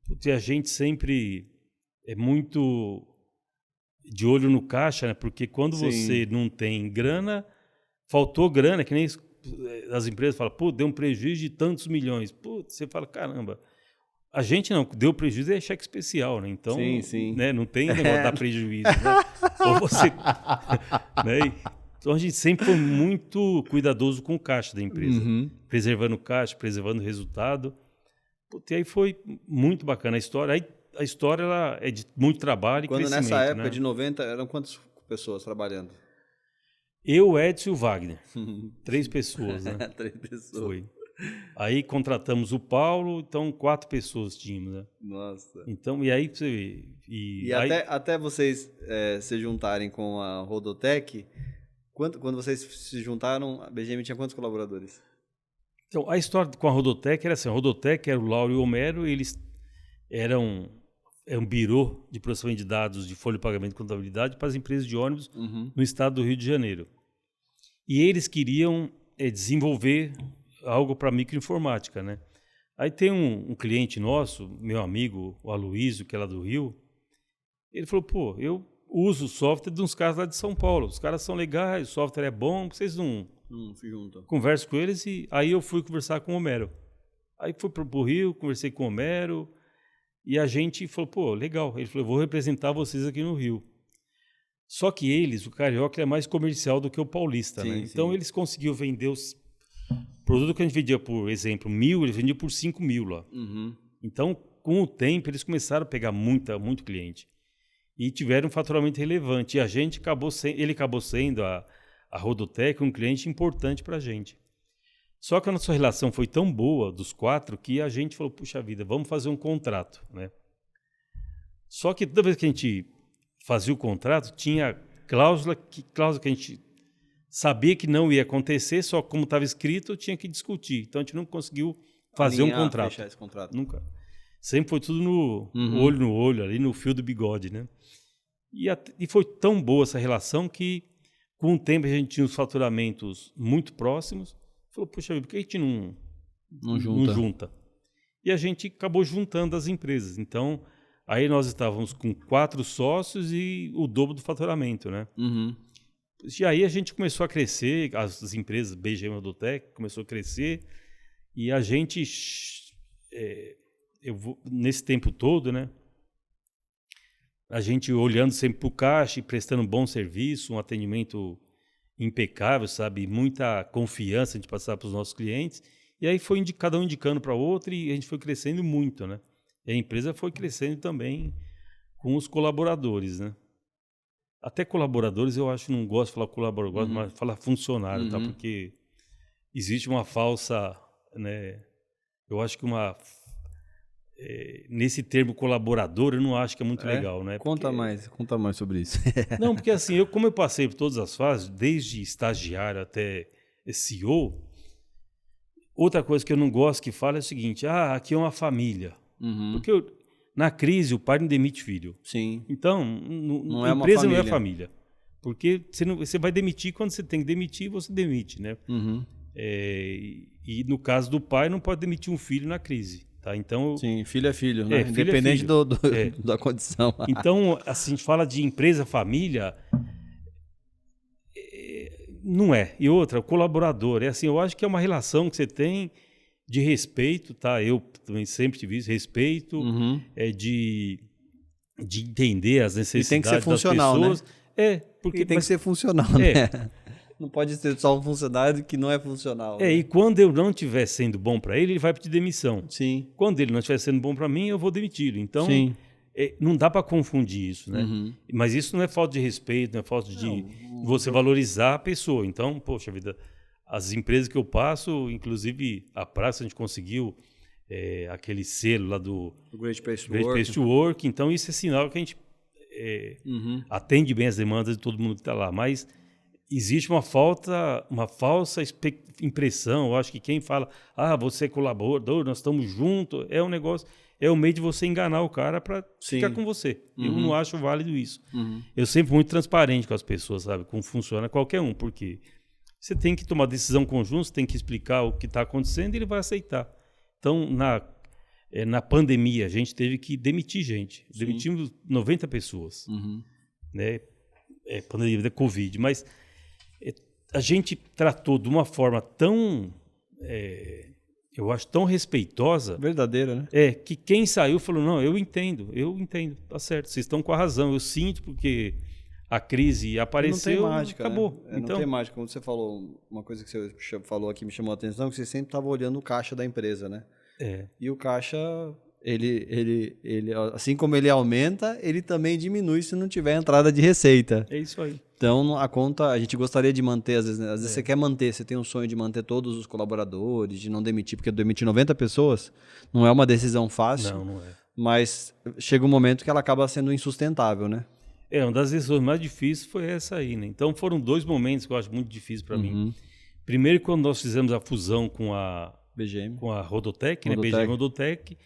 S2: Puta, e a gente sempre é muito de olho no caixa, né? Porque quando
S1: Sim.
S2: você não tem grana, faltou grana, que nem as empresas falam, pô, deu um prejuízo de tantos milhões. Pô, você fala, caramba, a gente não, deu prejuízo é cheque especial, né? Então,
S1: sim.
S2: Né? Não tem negócio de dar prejuízo, né? Ou você... né? Então a gente sempre foi muito cuidadoso com o caixa da empresa, preservando o caixa, preservando o resultado. Putz, e aí foi muito bacana a história. Aí a história ela é de muito trabalho e
S1: Quando
S2: crescimento.
S1: nessa época,
S2: né?
S1: de 90, eram quantas pessoas trabalhando?
S2: Eu, Edson e o Wagner. 3 pessoas, né?
S1: 3 pessoas.
S2: Foi. Aí contratamos o Paulo, então 4 pessoas tínhamos, né?
S1: Nossa.
S2: Então, e aí você vê.
S1: E
S2: aí,
S1: até vocês se juntarem com a Rodotec, quando vocês se juntaram, a BGM tinha quantos colaboradores?
S2: Então, a história com a Rodotec era assim: a Rodotec era o Lauro e o Homero, eles eram um birô de processamento de dados de folha de pagamento e contabilidade para as empresas de ônibus no estado do Rio de Janeiro. E eles queriam desenvolver algo para microinformática, né? Aí tem um cliente nosso, meu amigo, o Aloysio, que é lá do Rio, ele falou, pô, eu uso o software de uns caras lá de São Paulo, os caras são legais, o software é bom, vocês não
S1: se juntam?
S2: Converso com eles e aí eu fui conversar com o Homero. Aí fui para o Rio, conversei com o Homero e a gente falou, pô, legal. Ele falou, eu vou representar vocês aqui no Rio. Só que eles, o carioca, é mais comercial do que o paulista, né? Então eles conseguiram vender os produtos que a gente vendia, por exemplo, 1.000, eles vendiam por 5.000 lá. Então, com o tempo, eles começaram a pegar muito cliente. E tiveram um faturamento relevante. E a gente ele acabou sendo a Rodotec um cliente importante para a gente. Só que a nossa relação foi tão boa, dos 4, que a gente falou, puxa vida, vamos fazer um contrato, né? Só que toda vez que a gente fazia o contrato, tinha cláusula que a gente sabia que não ia acontecer, só como estava escrito, tinha que discutir. Então a gente não conseguiu fazer um contrato.
S1: Fechar esse contrato.
S2: Nunca. Sempre foi tudo olho no olho, ali no fio do bigode, né? E foi tão boa essa relação que, com o tempo, a gente tinha os faturamentos muito próximos. Falou, poxa vida, por que a gente não junta? E a gente acabou juntando as empresas. Então, aí nós estávamos com 4 sócios e o dobro do faturamento, né? E aí a gente começou a crescer, as empresas BGM e Rodotec começou a crescer e a gente, nesse tempo todo, né? A gente olhando sempre para o caixa e prestando um bom serviço, um atendimento impecável, sabe? Muita confiança de passar para os nossos clientes. E aí foi cada um indicando para o outro e a gente foi crescendo muito, né? E a empresa foi crescendo também com os colaboradores, né? Até colaboradores eu acho, não gosto de falar colaborador, mas falar funcionário, tá? Porque existe uma falsa, né? Eu acho que nesse termo colaborador, eu não acho que é muito legal, né?
S1: Conta mais sobre isso.
S2: Não, porque assim, como eu passei por todas as fases, desde estagiário até CEO, outra coisa que eu não gosto que fala é o seguinte, aqui é uma família. Porque na crise o pai não demite filho.
S1: Sim.
S2: Então,
S1: não
S2: a
S1: é
S2: empresa não é família. Porque você vai demitir quando você tem que demitir, você demite, né? E no caso do pai, não pode demitir um filho na crise. Tá? Então,
S1: sim, filho é filho, né?
S2: Filho
S1: independente
S2: é filho.
S1: da condição.
S2: Então, assim, a gente fala de empresa, família, não é. E outra, o colaborador. Assim, eu acho que é uma relação que você tem de respeito, tá? Eu também sempre tive isso, respeito, de entender as necessidades das pessoas. E tem que ser
S1: funcional, né?
S2: Porque
S1: tem que ser funcional, né? Não pode ser só um funcionário que não é funcional.
S2: Né? E quando eu não estiver sendo bom para ele vai pedir demissão.
S1: Sim.
S2: Quando ele não estiver sendo bom para mim, eu vou demiti-lo. Então, não dá para confundir isso, né? Mas isso não é falta de respeito, não é falta de você valorizar a pessoa. Então, poxa vida, as empresas que eu passo, inclusive a Praça, a gente conseguiu aquele selo lá do
S1: Great Place
S2: to Work. Então, isso é sinal que a gente atende bem as demandas de todo mundo que está lá, mas existe uma falsa impressão. Eu acho que quem fala, você é colaborador, nós estamos juntos, é um negócio, é o meio de você enganar o cara para ficar com você. Eu não acho válido isso. Eu sempre fui muito transparente com as pessoas, sabe, como funciona qualquer um, porque você tem que tomar decisão conjunta, você tem que explicar o que está acontecendo e ele vai aceitar. Então, na pandemia, a gente teve que demitir gente. Sim. Demitimos 90 pessoas, né? Pandemia da Covid, mas a gente tratou de uma forma tão, eu acho, tão respeitosa.
S1: Verdadeira, né?
S2: Que quem saiu falou, não, eu entendo, tá certo, vocês estão com a razão, eu sinto porque a crise apareceu,
S1: não tem mágica,
S2: acabou.
S1: Né? Então, não tem mágica. Como você falou, uma coisa que você falou aqui me chamou a atenção, que você sempre estava olhando o caixa da empresa, né? E o caixa, ele, assim como ele aumenta, ele também diminui se não tiver entrada de receita.
S2: É isso aí.
S1: Então, a conta, a gente gostaria de manter, às vezes você quer manter, você tem um sonho de manter todos os colaboradores, de não demitir, porque demitir 90 pessoas não é uma decisão fácil.
S2: Não é.
S1: Mas chega um momento que ela acaba sendo insustentável, né?
S2: Uma das decisões mais difíceis foi essa aí, né? Então, foram 2 momentos que eu acho muito difíceis para mim. Primeiro, quando nós fizemos a fusão com a
S1: BGM.
S2: Com a Rodotec, né? BGM Rodotec.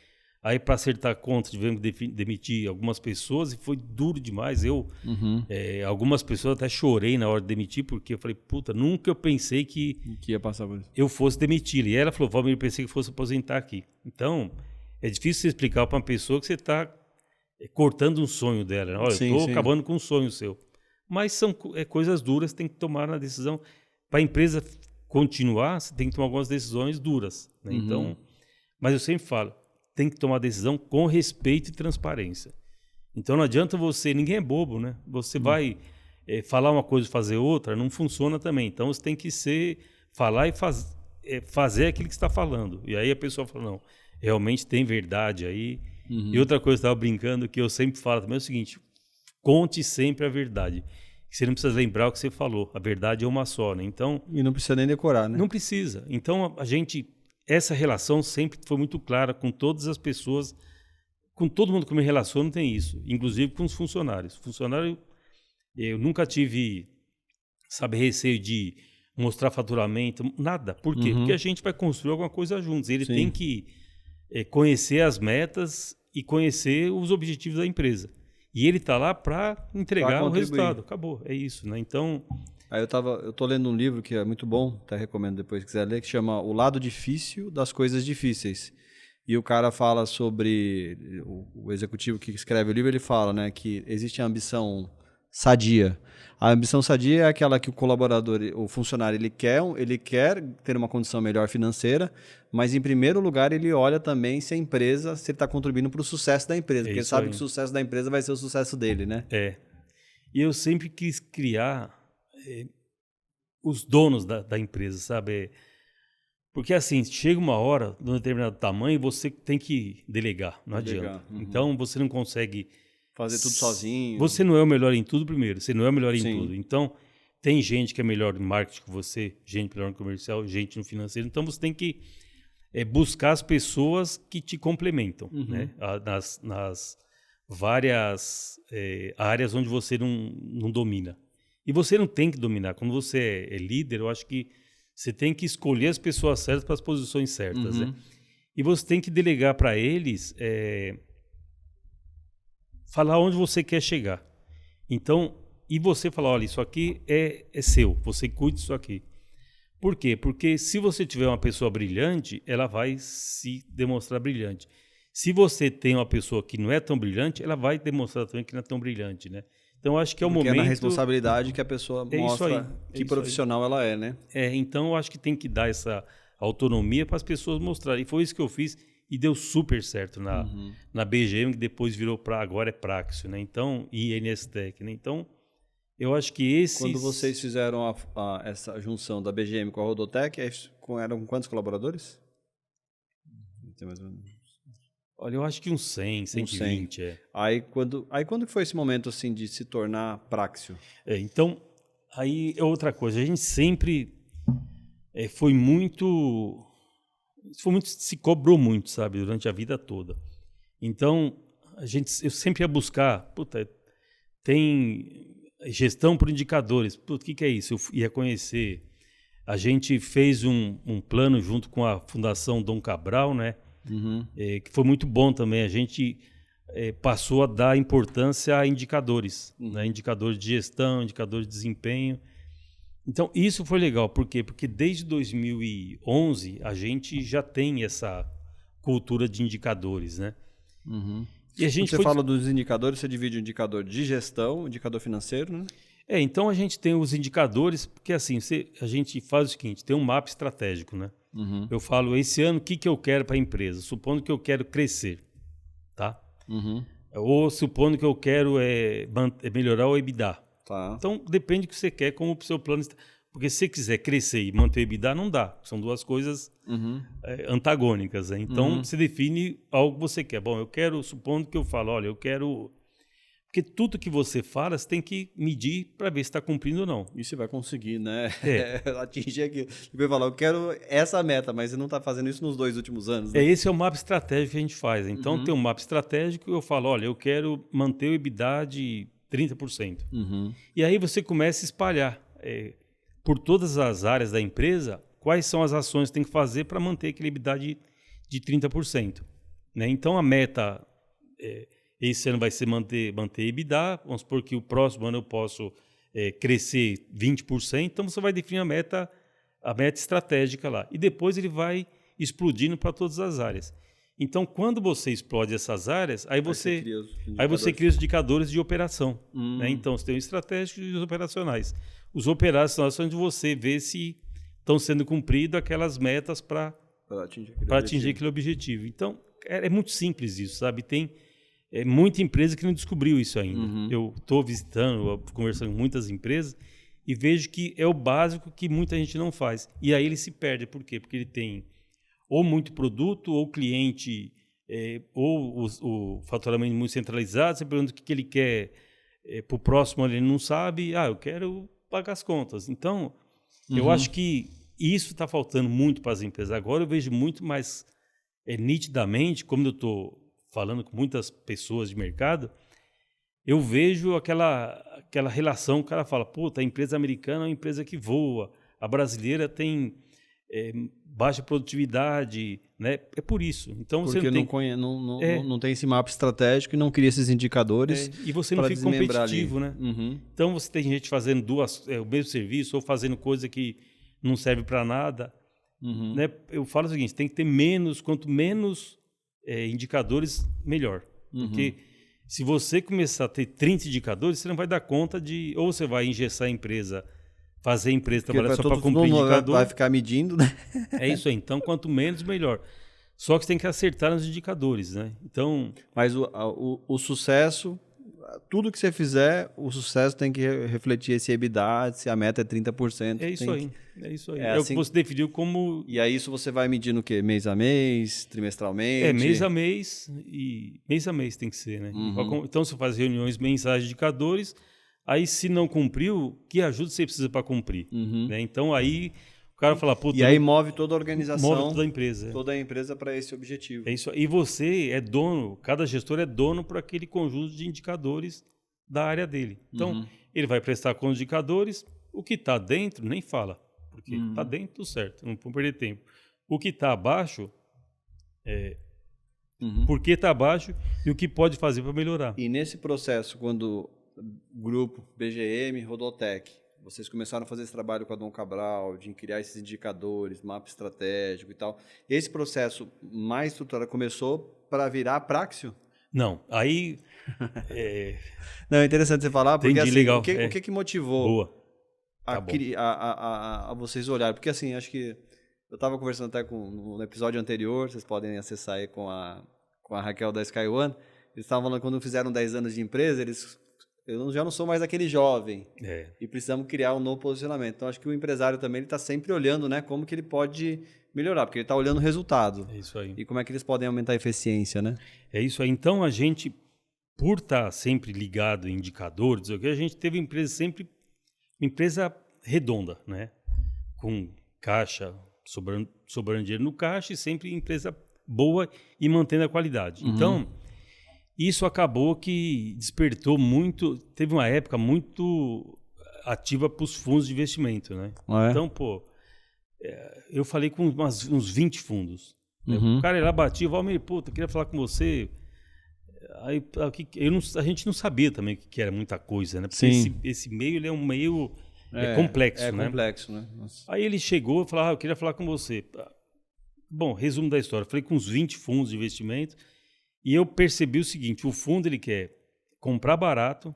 S2: Aí, para acertar a conta, tivemos que demitir algumas pessoas e foi duro demais. Algumas pessoas até chorei na hora de demitir, porque eu falei, puta, nunca eu pensei que
S1: ia passar por isso.
S2: Eu fosse demitir. E ela falou, Valmir, eu pensei que fosse aposentar aqui. Então, é difícil você explicar para uma pessoa que você está cortando um sonho dela. Né? Olha, eu estou acabando com um sonho seu. Mas são coisas duras, tem que tomar na decisão. Para a empresa continuar, você tem que tomar algumas decisões duras. Né? Então, mas eu sempre falo, tem que tomar decisão com respeito e transparência. Então não adianta ninguém é bobo, né? Você vai falar uma coisa e fazer outra, não funciona também. Então você tem que falar e fazer aquilo que você está falando. E aí a pessoa fala, não, realmente tem verdade aí. E outra coisa que eu estava brincando, que eu sempre falo também é o seguinte, conte sempre a verdade. Você não precisa lembrar o que você falou. A verdade é uma só, né? Então,
S1: e não precisa nem decorar, né?
S2: Não precisa. Então, essa relação sempre foi muito clara com todas as pessoas, com todo mundo que me relaciono tem isso, inclusive com os funcionários. Funcionário, eu nunca tive, receio de mostrar faturamento, nada. Por quê? Porque a gente vai construir alguma coisa juntos. Ele tem que conhecer as metas e conhecer os objetivos da empresa. E ele está lá para entregar o resultado. Acabou, é isso, né? Então...
S1: Aí eu tô lendo um livro que é muito bom, até recomendo depois que quiser ler, que chama O Lado Difícil das Coisas Difíceis. E o cara fala sobre... O executivo que escreve o livro, ele fala, né, que existe a ambição sadia. A ambição sadia é aquela que o colaborador, o funcionário, ele quer ter uma condição melhor financeira, mas em primeiro lugar ele olha também se a empresa, se ele está contribuindo para o sucesso da empresa, porque ele sabe que o sucesso da empresa vai ser o sucesso dele, né?
S2: E eu sempre quis criar os donos da empresa, sabe? Porque assim, chega uma hora, de um determinado tamanho, você tem que delegar, não adianta. Então você não consegue...
S1: fazer tudo sozinho.
S2: Você não é o melhor em tudo primeiro, você não é o melhor em tudo. Então, tem gente que é melhor em marketing que você, gente melhor no comercial, gente no financeiro. Então, você tem que buscar as pessoas que te complementam, né? Nas várias áreas onde você não domina. E você não tem que dominar. Quando você é líder, eu acho que você tem que escolher as pessoas certas para as posições certas. Né? E você tem que delegar para eles... falar onde você quer chegar. Então, e você falar, olha, isso aqui é seu, você cuida disso aqui. Por quê? Porque se você tiver uma pessoa brilhante, ela vai se demonstrar brilhante. Se você tem uma pessoa que não é tão brilhante, ela vai demonstrar também que não é tão brilhante, né? Então, eu acho que é o momento...
S1: Porque é na responsabilidade que a pessoa mostra que profissional ela é, né?
S2: Então, eu acho que tem que dar essa autonomia para as pessoas mostrarem. E foi isso que eu fiz. E deu super certo na BGM, que depois virou agora é Praxio, né? Então, e NSTEC, né? Então, eu acho que esses...
S1: Quando vocês fizeram essa junção da BGM com a Rodotec, eram quantos colaboradores? Tem mais ou menos...
S2: Olha, eu acho que uns 100, 120,
S1: Aí quando que foi esse momento, assim, de se tornar Praxio?
S2: Então, aí é outra coisa. A gente sempre foi muito... se cobrou muito, sabe, durante a vida toda. Então, eu sempre ia buscar, Tem gestão por indicadores. O que é isso? Eu ia conhecer. A gente fez um plano junto com a Fundação Dom Cabral, né? Que foi muito bom também. A gente passou a dar importância a indicadores, né? Indicadores de gestão, indicadores de desempenho. Então, isso foi legal. Por quê? Porque desde 2011 a gente já tem essa cultura de indicadores, né? E a gente
S1: Quando você fala dos indicadores, você divide o indicador de gestão, o indicador financeiro, né?
S2: Então a gente tem os indicadores, porque assim, a gente faz o seguinte, tem um mapa estratégico, né? Eu falo, esse ano, o que eu quero para a empresa? Supondo que eu quero crescer, tá? Ou supondo que eu quero melhorar o EBITDA.
S1: Tá.
S2: Então, depende do que você quer como o seu plano. Porque se você quiser crescer e manter o EBITDA, não dá. São duas coisas antagônicas. Né? Então, você define algo que você quer. Bom, eu quero, supondo que eu falo, olha, eu quero... Porque tudo que você fala, você tem que medir para ver se está cumprindo ou não.
S1: E você vai conseguir, né? Atingir aquilo. Você vai falar, eu quero essa meta, mas você não está fazendo isso nos 2 últimos anos. Né?
S2: Esse é o mapa estratégico que a gente faz. Então, tem um mapa estratégico e eu falo, olha, eu quero manter o EBITDA de 30%. E aí você começa a espalhar por todas as áreas da empresa quais são as ações que tem que fazer para manter aquele EBITDA de 30%. Né? Então, a meta... esse ano vai ser manter EBITDA. Vamos supor que o próximo ano eu posso crescer 20%. Então, você vai definir a meta estratégica lá. E depois ele vai explodindo para todas as áreas. Então, quando você explode essas áreas, aí você cria os indicadores de operação. Né? Então, você tem os estratégicos e os operacionais. Os operacionais são onde você vê se estão sendo cumpridas aquelas metas para atingir aquele objetivo. Então, é muito simples isso, sabe? Tem... muita empresa que não descobriu isso ainda. Eu estou visitando, conversando com muitas empresas e vejo que é o básico que muita gente não faz. E aí ele se perde. Por quê? Porque ele tem ou muito produto, ou cliente, ou o faturamento muito centralizado. Você pergunta o que ele quer para o próximo, ele não sabe. Eu quero pagar as contas. Então, eu acho que isso está faltando muito para as empresas. Agora eu vejo muito mais nitidamente, como eu estou falando com muitas pessoas de mercado, eu vejo aquela relação, o cara fala, puta, a empresa americana é uma empresa que voa, a brasileira tem baixa produtividade, né? É por isso. Então,
S1: porque
S2: você
S1: não tem esse mapa estratégico e não cria esses indicadores.
S2: E você não fica competitivo, né? Então, você tem gente fazendo o mesmo serviço ou fazendo coisa que não serve para nada. Né? Eu falo o seguinte, tem que ter quanto menos indicadores, melhor. Porque se você começar a ter 30 indicadores, você não vai dar conta de... Ou você vai engessar a empresa, fazer a empresa trabalhar só para cumprir indicador.
S1: Vai ficar medindo, né?
S2: É isso aí. Então, quanto menos, melhor. Só que você tem que acertar nos indicadores, né? Então...
S1: Mas o sucesso... Tudo que você fizer, o sucesso tem que refletir esse EBITDA, se a meta é 30%.
S2: É isso aí. É isso aí.
S1: Assim,
S2: o que você definiu como...
S1: E aí isso você vai medindo o quê? Mês a mês, trimestralmente?
S2: Mês a mês e mês a mês tem que ser, né? Então você faz reuniões mensais de indicadores, aí se não cumpriu, que ajuda você precisa para cumprir? Né? Então aí o cara fala...
S1: E aí move toda a organização.
S2: Move toda a empresa.
S1: Toda a empresa para esse objetivo.
S2: É isso. E você é dono, cada gestor é dono para aquele conjunto de indicadores da área dele. Então, ele vai prestar com os indicadores, o que está dentro nem fala, porque está dentro tudo certo, não vamos perder tempo. O que está abaixo, por que está abaixo e o que pode fazer para melhorar.
S1: E nesse processo, quando o grupo BGM, Rodotec, vocês começaram a fazer esse trabalho com a Dom Cabral, de criar esses indicadores, mapa estratégico e tal. Esse processo mais estruturado começou para virar Praxio?
S2: Não, aí...
S1: Não, é interessante você falar, porque assim,
S2: legal.
S1: O que motivou
S2: Boa.
S1: a vocês olharem? Porque assim, acho que eu estava conversando até no episódio anterior, vocês podem acessar aí com a Raquel da Sky One, eles estavam falando que quando fizeram 10 anos de empresa, eu já não sou mais aquele jovem e precisamos criar um novo posicionamento. Então, acho que o empresário também está sempre olhando, né, como que ele pode melhorar, porque ele está olhando o resultado.
S2: É isso aí.
S1: E como é que eles podem aumentar a eficiência, né?
S2: É isso aí. Então, a gente, por estar sempre ligado em indicadores, a gente teve uma empresa redonda, né, com caixa, sobrando dinheiro no caixa e sempre empresa boa e mantendo a qualidade. Então, Isso acabou que despertou muito, teve uma época muito ativa para os fundos de investimento, né? Então, eu falei com uns 20 fundos. O cara lá batia, Valmir, puta, queria falar com você. Aí, a gente não sabia também que era muita coisa, né? Porque esse meio ele é um meio complexo, né?
S1: Complexo, né?
S2: Nossa. Aí ele chegou e falou, eu queria falar com você. Bom, resumo da história. Falei com uns 20 fundos de investimento e eu percebi o seguinte, o fundo ele quer comprar barato,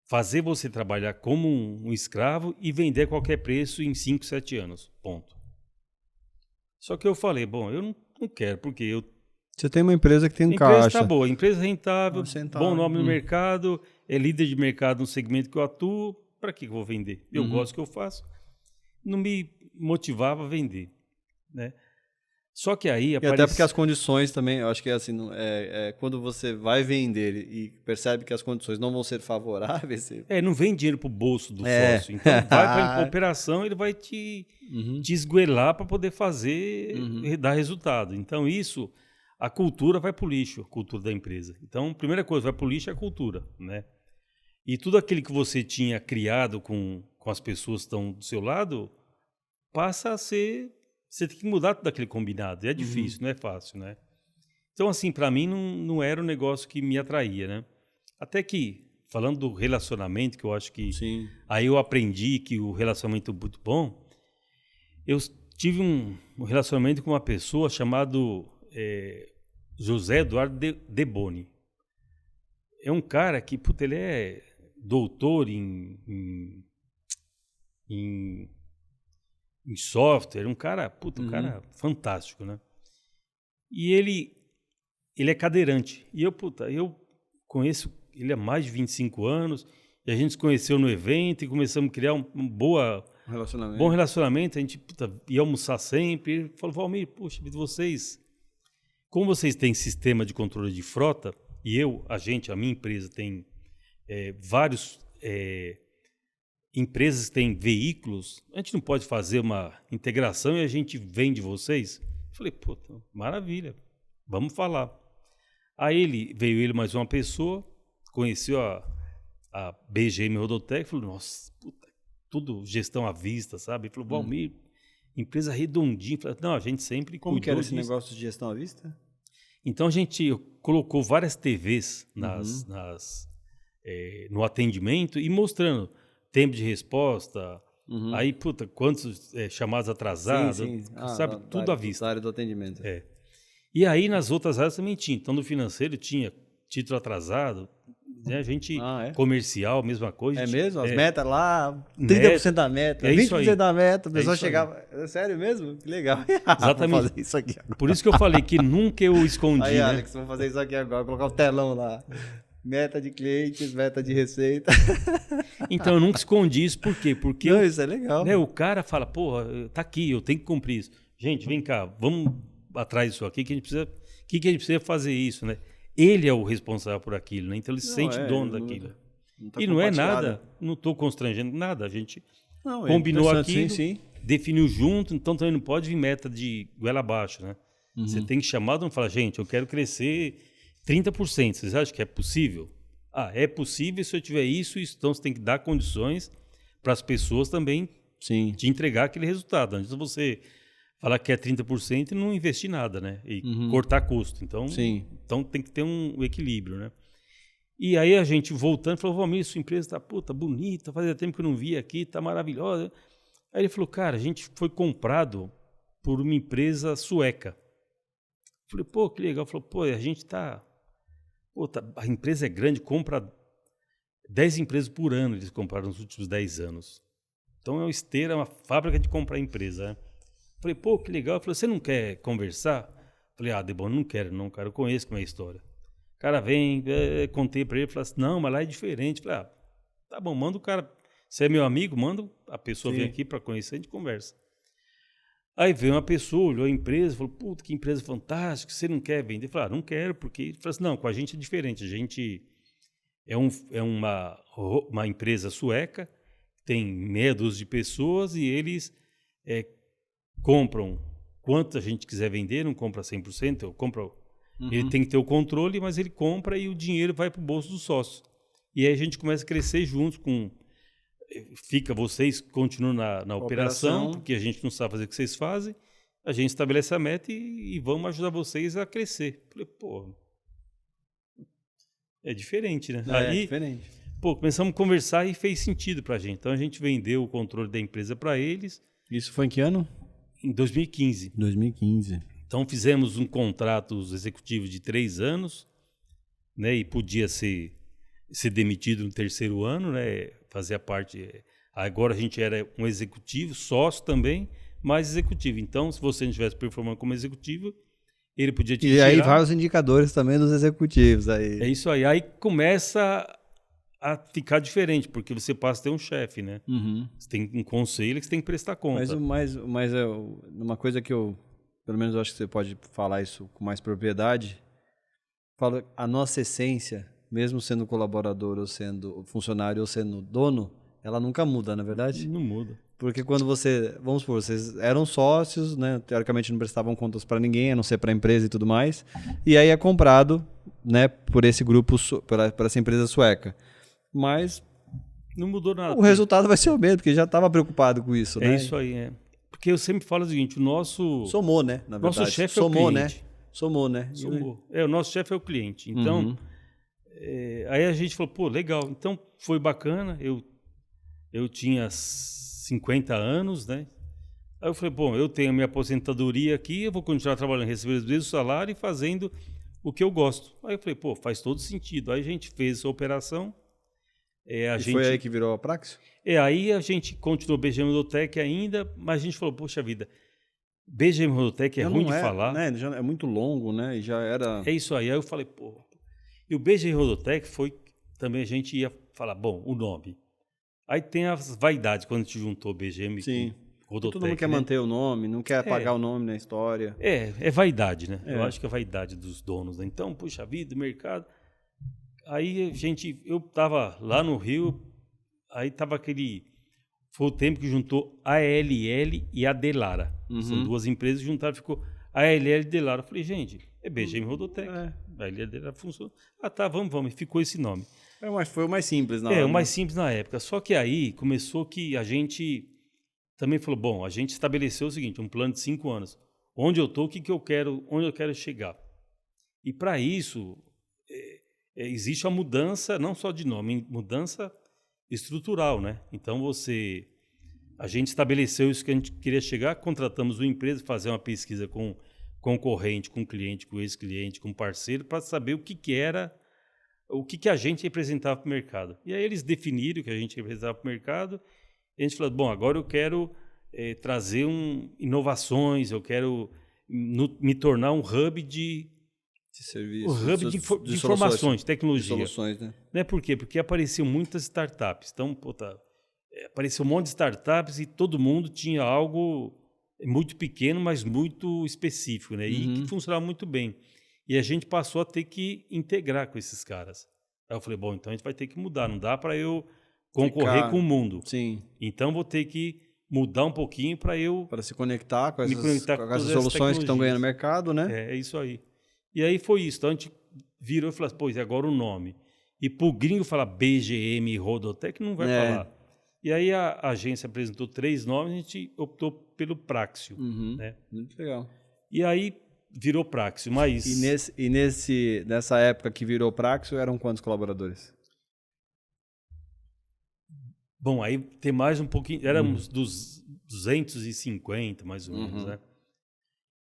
S2: fazer você trabalhar como um escravo e vender a qualquer preço em 5, 7 anos. Ponto. Só que eu falei, bom, eu não quero, porque
S1: você tem uma empresa que tem
S2: caixa. A empresa está boa, empresa rentável, bom nome no mercado, é líder de mercado no segmento que eu atuo, para que eu vou vender? Eu gosto do que eu faço. Não me motivava a vender, né? Só que aí
S1: até porque as condições também, eu acho que é assim, quando você vai vender e percebe que as condições não vão ser favoráveis...
S2: não vem dinheiro pro bolso do sócio. Então, vai para a operação, ele vai te esguelar para poder fazer, dar resultado. Então, a cultura vai pro lixo, a cultura da empresa. Então, a primeira coisa, vai pro lixo é a cultura, né? E tudo aquilo que você tinha criado com as pessoas que estão do seu lado, passa a ser... Você tem que mudar tudo aquele combinado. E é difícil, não é fácil, né? Então, assim, para mim não era um negócio que me atraía, né? Até que, falando do relacionamento, que eu acho que...
S1: Sim.
S2: Aí eu aprendi que o relacionamento é muito bom. Eu tive um relacionamento com uma pessoa chamado José Eduardo de Boni. É um cara que, puta, ele é doutor em software, um cara cara fantástico, né? E ele é cadeirante. E eu conheço ele há mais de 25 anos, e a gente se conheceu no evento e começamos a criar um bom relacionamento, a gente ia almoçar sempre. Ele falou, Valmir, poxa, como vocês têm sistema de controle de frota, e a minha empresa tem vários... empresas que têm veículos, a gente não pode fazer uma integração e a gente vende vocês? Eu falei, puta, maravilha, vamos falar. Aí veio ele mais uma pessoa, conheceu a BGM Rodotec, falou, nossa, puta, tudo gestão à vista, sabe? Ele falou, Valmir, empresa redondinha. Eu falei, não, a gente sempre cuidou
S1: Como que era esse
S2: disso.
S1: negócio de gestão à vista?
S2: Então a gente colocou várias TVs no atendimento e mostrando tempo de resposta, aí, puta, quantos chamados atrasados, sabe? Tudo à vista.
S1: Da área do atendimento.
S2: E aí, nas outras áreas também tinha. Então, no financeiro tinha título atrasado, né? A gente, comercial, mesma coisa.
S1: É mesmo? As metas lá, 30% da meta, 20% da meta, a pessoa chegava... É sério mesmo? Que legal.
S2: Exatamente.
S1: Vou fazer isso aqui agora.
S2: Por isso que eu falei que nunca eu escondi,
S1: aí,
S2: né?
S1: Alex, vamos fazer isso aqui agora, colocar o telão lá. Meta de clientes, meta de receita.
S2: Então, eu nunca escondi isso. Por quê? Porque
S1: isso é legal.
S2: Né, o cara fala, porra, tá aqui, eu tenho que cumprir isso. Gente, vem cá, vamos atrás disso aqui, que a gente precisa... que a gente precisa fazer isso, né? Ele é o responsável por aquilo, né? Então, ele se sente dono daquilo. E não é nada, não estou constrangendo nada. A gente combinou aquilo, definiu junto, então também não pode vir meta de goela abaixo, né? Você tem que chamar, não falar, gente, eu quero crescer 30%, vocês acham que é possível? É possível se eu tiver isso, então você tem que dar condições para as pessoas também te entregar aquele resultado. Antes de você falar que é 30% e não investir nada, né? E cortar custo. Então tem que ter um equilíbrio, né? E aí a gente voltando, falou, Valmir, sua empresa tá bonita, fazia tempo que eu não via aqui, tá maravilhosa. Aí ele falou, cara, a gente foi comprado por uma empresa sueca. Eu falei, que legal. Ele falou, a gente tá... a empresa é grande, compra 10 empresas por ano, eles compraram nos últimos 10 anos. Então é uma esteira, uma fábrica de comprar empresa. Né? Falei, que legal. Ele falou, você não quer conversar? Falei, Debon, não quero não, cara, eu conheço como é a história. O cara vem, contei para ele, falou assim, não, mas lá é diferente. Falei, tá bom, manda o cara, você é meu amigo, manda a pessoa vir aqui para conhecer, a gente conversa. Aí veio uma pessoa, olhou a empresa, falou, puta, que empresa fantástica, você não quer vender? Eu falei, não quero, porque... Ele falou assim, não, com a gente é diferente, a gente é uma empresa sueca, tem meia dúzia de pessoas e eles compram quanto a gente quiser vender, não compra 100%, eu compro Ele tem que ter o controle, mas ele compra e o dinheiro vai para o bolso do sócio. E aí a gente começa a crescer juntos com... vocês continuam na operação, porque a gente não sabe fazer o que vocês fazem, a gente estabelece a meta e vamos ajudar vocês a crescer. Falei, pô, é diferente, né?
S1: É diferente.
S2: Pô, começamos a conversar e fez sentido pra gente. Então a gente vendeu o controle da empresa para eles.
S1: Isso foi em que ano?
S2: Em 2015.
S1: 2015.
S2: Então fizemos um contrato executivo de 3 anos, né? E podia ser demitido no 3º ano, né? Fazia parte. Agora a gente era um executivo, sócio também, mas executivo. Então, se você não estivesse performando como executivo, ele podia te tirar.
S1: E aí vários indicadores também dos executivos. Aí.
S2: É isso aí. Aí começa a ficar diferente, porque você passa a ter um chefe, né? Você tem um conselho que você tem que prestar conta.
S1: Mas uma coisa que eu, pelo menos eu acho que você pode falar isso com mais propriedade, fala a nossa essência, mesmo sendo colaborador ou sendo funcionário ou sendo dono, ela nunca muda, na verdade?
S2: Não muda.
S1: Porque quando vamos supor, vocês eram sócios, né? Teoricamente não prestavam contas para ninguém, a não ser para a empresa e tudo mais, e aí é comprado, né, por esse grupo, por essa empresa sueca. Mas
S2: não mudou nada.
S1: O resultado vai ser o mesmo, porque já estava preocupado com isso, né?
S2: É isso aí, é. Porque eu sempre falo o seguinte, o nosso...
S1: Somou, né? Na verdade.
S2: Nosso chefe é o cliente.
S1: Somou, né?
S2: Somou. O nosso chefe é o cliente. Então, aí a gente falou, pô, legal. Então, foi bacana. Eu tinha 50 anos, né? Aí eu falei, bom, eu tenho a minha aposentadoria aqui, eu vou continuar trabalhando, recebendo o mesmo salário e fazendo o que eu gosto. Aí eu falei, pô, faz todo sentido. Aí a gente fez essa operação.
S1: Foi aí que virou a Praxio?
S2: Aí a gente continuou BGM Rodotec ainda, mas a gente falou, poxa vida, BGM Rodotec é ruim de falar.
S1: Né? Já é muito longo, né? E já era...
S2: É isso aí. Aí eu falei, pô... E o BGM Rodotec foi... Também a gente ia falar, bom, o nome. Aí tem as vaidades, quando a gente juntou BGM
S1: Sim.
S2: com Rodotec.
S1: Todo mundo quer manter o nome, não quer apagar o nome na história.
S2: É vaidade, né? Eu acho que é vaidade dos donos, né? Então, puxa vida, mercado... Aí eu tava lá no Rio, aí tava foi o tempo que juntou a ALL e a Delara. São duas empresas, juntaram, ficou a ALL e Delara. Eu falei, gente, é BGM Rodotec. A ALL e Delara funciona. Ah, tá, vamos. E ficou esse nome.
S1: Foi o mais simples na hora.
S2: O mais simples na época. Só que aí começou que a gente também falou, bom, a gente estabeleceu o seguinte, um plano de 5 anos. Onde eu tô, o que eu quero, onde eu quero chegar. E para isso... existe a mudança, não só de nome, mudança estrutural, né? Então a gente estabeleceu isso que a gente queria chegar, contratamos uma empresa, fazer uma pesquisa com concorrente, com cliente, com ex-cliente, com parceiro, para saber o que era, o que a gente representava para o mercado. E aí eles definiram o que a gente representava para o mercado, e a gente falou, bom, agora eu quero trazer inovações, eu quero me tornar um hub de
S1: serviço,
S2: o hub de informações, tecnologia.
S1: De soluções,
S2: né? Por quê? Porque apareciam muitas startups. Então, apareceu um monte de startups e todo mundo tinha algo muito pequeno, mas muito específico, né? E que funcionava muito bem. E a gente passou a ter que integrar com esses caras. Aí eu falei, bom, então a gente vai ter que mudar. Não dá para eu concorrer com o mundo.
S1: Sim.
S2: Então, vou ter que mudar um pouquinho para
S1: se conectar com essas soluções que estão ganhando no mercado, né?
S2: É isso aí. E aí foi isso. Então a gente virou e falou, pois agora o nome. E pro gringo falar BGM Rodotec não vai falar. E aí a agência apresentou 3 nomes e a gente optou pelo Praxio. Né?
S1: Muito legal.
S2: E aí virou Praxio, mas...
S1: E nessa época que virou Praxio, eram quantos colaboradores?
S2: Bom, aí tem mais um pouquinho... Éramos dos 250, mais ou menos, né?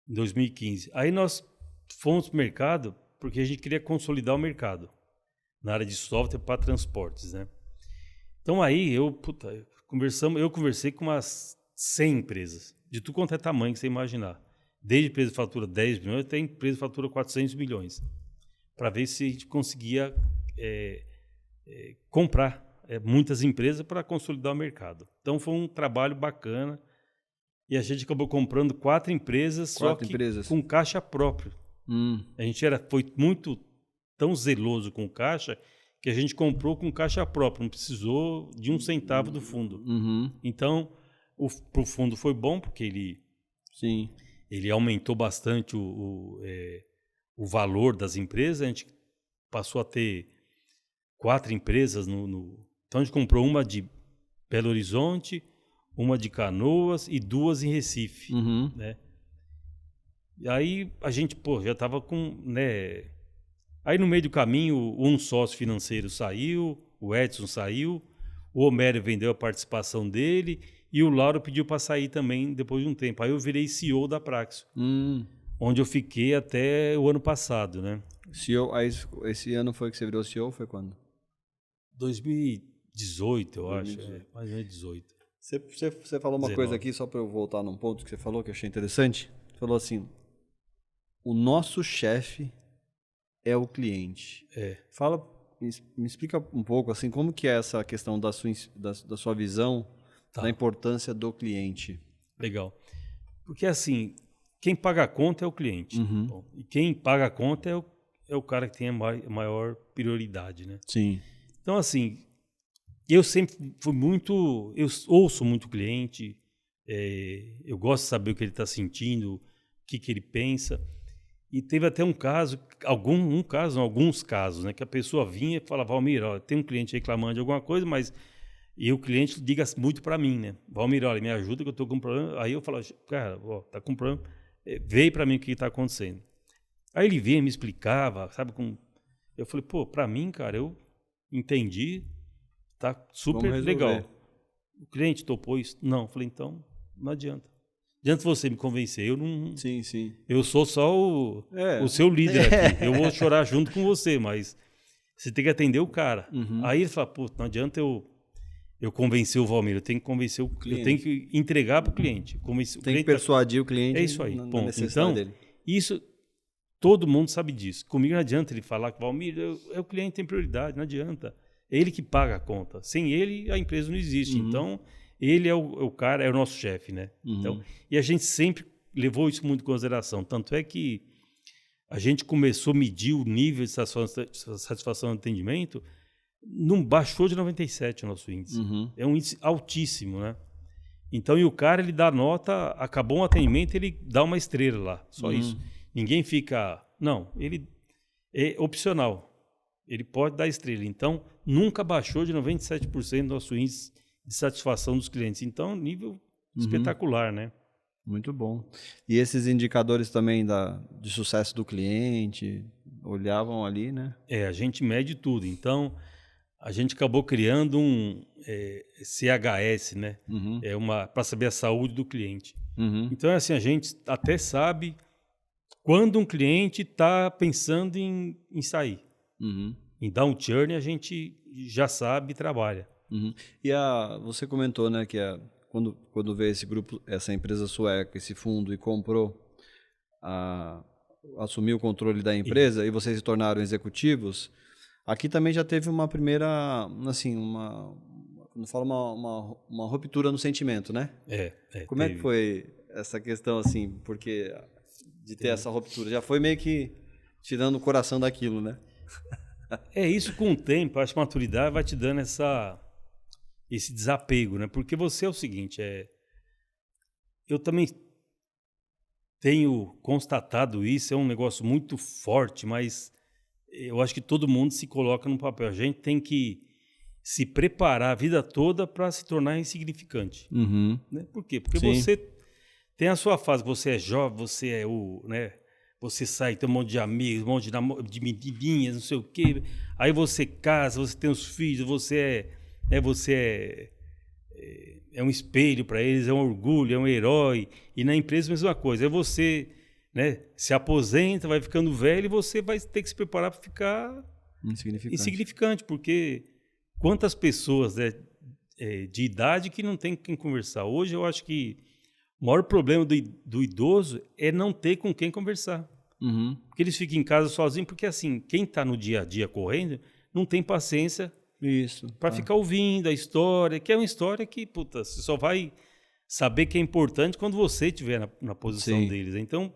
S2: Em 2015. Aí nós... fomos para o mercado porque a gente queria consolidar o mercado na área de software para transportes, né? Então aí eu conversei com umas 100 empresas, de tudo quanto é tamanho que você imaginar. Desde empresa de fatura 10 milhões até empresa de fatura 400 milhões. Para ver se a gente conseguia comprar muitas empresas para consolidar o mercado. Então foi um trabalho bacana e a gente acabou comprando 4 empresas, com caixa próprio. A gente foi muito tão zeloso com o caixa que a gente comprou com caixa própria, não precisou de 1 centavo do fundo. Então, para o fundo foi bom, porque ele aumentou bastante o valor das empresas, a gente passou a ter 4 empresas Então a gente comprou uma de Belo Horizonte, uma de Canoas e 2 em Recife, né? E aí a gente, já estava com, né? Aí no meio do caminho, um sócio financeiro saiu, o Edson saiu, o Homero vendeu a participação dele e o Lauro pediu para sair também depois de um tempo. Aí eu virei CEO da Praxio, onde eu fiquei até o ano passado, né?
S1: CEO, aí esse ano foi que você virou CEO, foi quando?
S2: 2018, eu acho, mais ou menos 18.
S1: Você falou uma
S2: 19.
S1: coisa aqui, só para eu voltar num ponto que você falou, que eu achei interessante. Você falou assim, o nosso chefe é o cliente. Me explica um pouco, assim, como que é essa questão da sua visão, da importância do cliente.
S2: Legal. Porque, assim, quem paga a conta é o cliente. Bom, e quem paga a conta é o cara que tem a maior prioridade, né?
S1: Sim.
S2: Então, assim, eu sempre fui eu ouço muito o cliente, eu gosto de saber o que ele está sentindo, o que ele pensa. E teve até alguns casos, né, que a pessoa vinha e falava, Valmir, olha, tem um cliente reclamando de alguma coisa, mas e o cliente liga muito para mim, né? Valmir, olha, me ajuda que eu estou com um problema. Aí eu falo, cara, tá com um problema, veio para mim o que está acontecendo. Aí ele vinha, me explicava, sabe? Eu falei, para mim, cara, eu entendi, tá super legal. O cliente topou isso? Não, eu falei, então, não adianta. Adianta você me convencer, eu não...
S1: Sim, sim.
S2: Eu sou só o seu líder aqui, eu vou chorar junto com você, mas você tem que atender o cara. Aí ele fala, não adianta eu convencer o Valmir, eu tenho que convencer o cliente, eu tenho que entregar para o cliente.
S1: Tem que persuadir o cliente.
S2: É isso aí,
S1: na
S2: ponto.
S1: necessidade
S2: Então,
S1: dele.
S2: isso, todo mundo sabe disso. Comigo não adianta ele falar que o Valmir, o cliente tem prioridade, não adianta. É ele que paga a conta. Sem ele, a empresa não existe. Então, ele é o cara, é o nosso chefe, né? Então, e a gente sempre levou isso muito em consideração. Tanto é que a gente começou a medir o nível de satisfação do atendimento, não baixou de 97 o nosso índice. É um índice altíssimo, né? Então, e o cara, ele dá nota, acabou um atendimento, ele dá uma estrela lá, só isso. Ninguém fica... Não, ele é opcional. Ele pode dar estrela. Então, nunca baixou de 97% do nosso índice de satisfação dos clientes. Então, nível espetacular, né?
S1: Muito bom. E esses indicadores também de sucesso do cliente, olhavam ali, né?
S2: A gente mede tudo. Então, a gente acabou criando um CHS, né? Para saber a saúde do cliente. Então, assim, a gente até sabe quando um cliente está pensando em sair. Em dar um churn, a gente já sabe e trabalha.
S1: E você comentou, né, que quando veio esse grupo, essa empresa sueca, esse fundo e comprou, assumiu o controle da empresa e vocês se tornaram executivos, aqui também já teve uma primeira, assim, quando fala uma ruptura no sentimento, né? Como é que foi essa questão, assim, porque de ter essa ruptura? Já foi meio que tirando o coração daquilo, né?
S2: Isso com o tempo, acho que a maturidade vai te dando esse desapego, né? Porque você é o seguinte, eu também tenho constatado isso, é um negócio muito forte, mas eu acho que todo mundo se coloca no papel. A gente tem que se preparar a vida toda para se tornar insignificante. Né? Por quê? Porque você tem a sua fase, você é jovem, você é né? Você sai, tem um monte de amigos, um monte de menininhas, não sei o quê. Aí você casa, você tem os filhos, você é um espelho para eles, é um orgulho, é um herói. E na empresa a mesma coisa. Aí você, né, se aposenta, vai ficando velho e você vai ter que se preparar para ficar insignificante. Porque quantas pessoas, né, de idade que não tem com quem conversar? Hoje eu acho que o maior problema do idoso é não ter com quem conversar. Porque eles ficam em casa sozinhos, porque assim, quem está no dia a dia correndo não tem paciência para ficar ouvindo a história, que é uma história que, você só vai saber que é importante quando você estiver na posição deles. Então,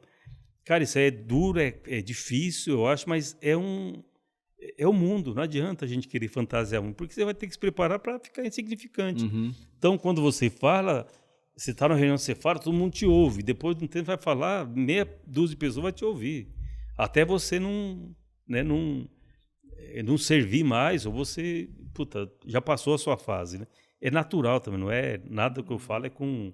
S2: cara, isso aí é duro, é difícil, eu acho, mas é o mundo, não adianta a gente querer fantasiar muito, porque você vai ter que se preparar para ficar insignificante. Então, quando você fala... Você está na reunião, você fala, todo mundo te ouve. Depois de um tempo vai falar, meia dúzia de pessoas vai te ouvir. Até você não servir mais, ou você, já passou a sua fase, né? É natural também, não é nada que eu falo é com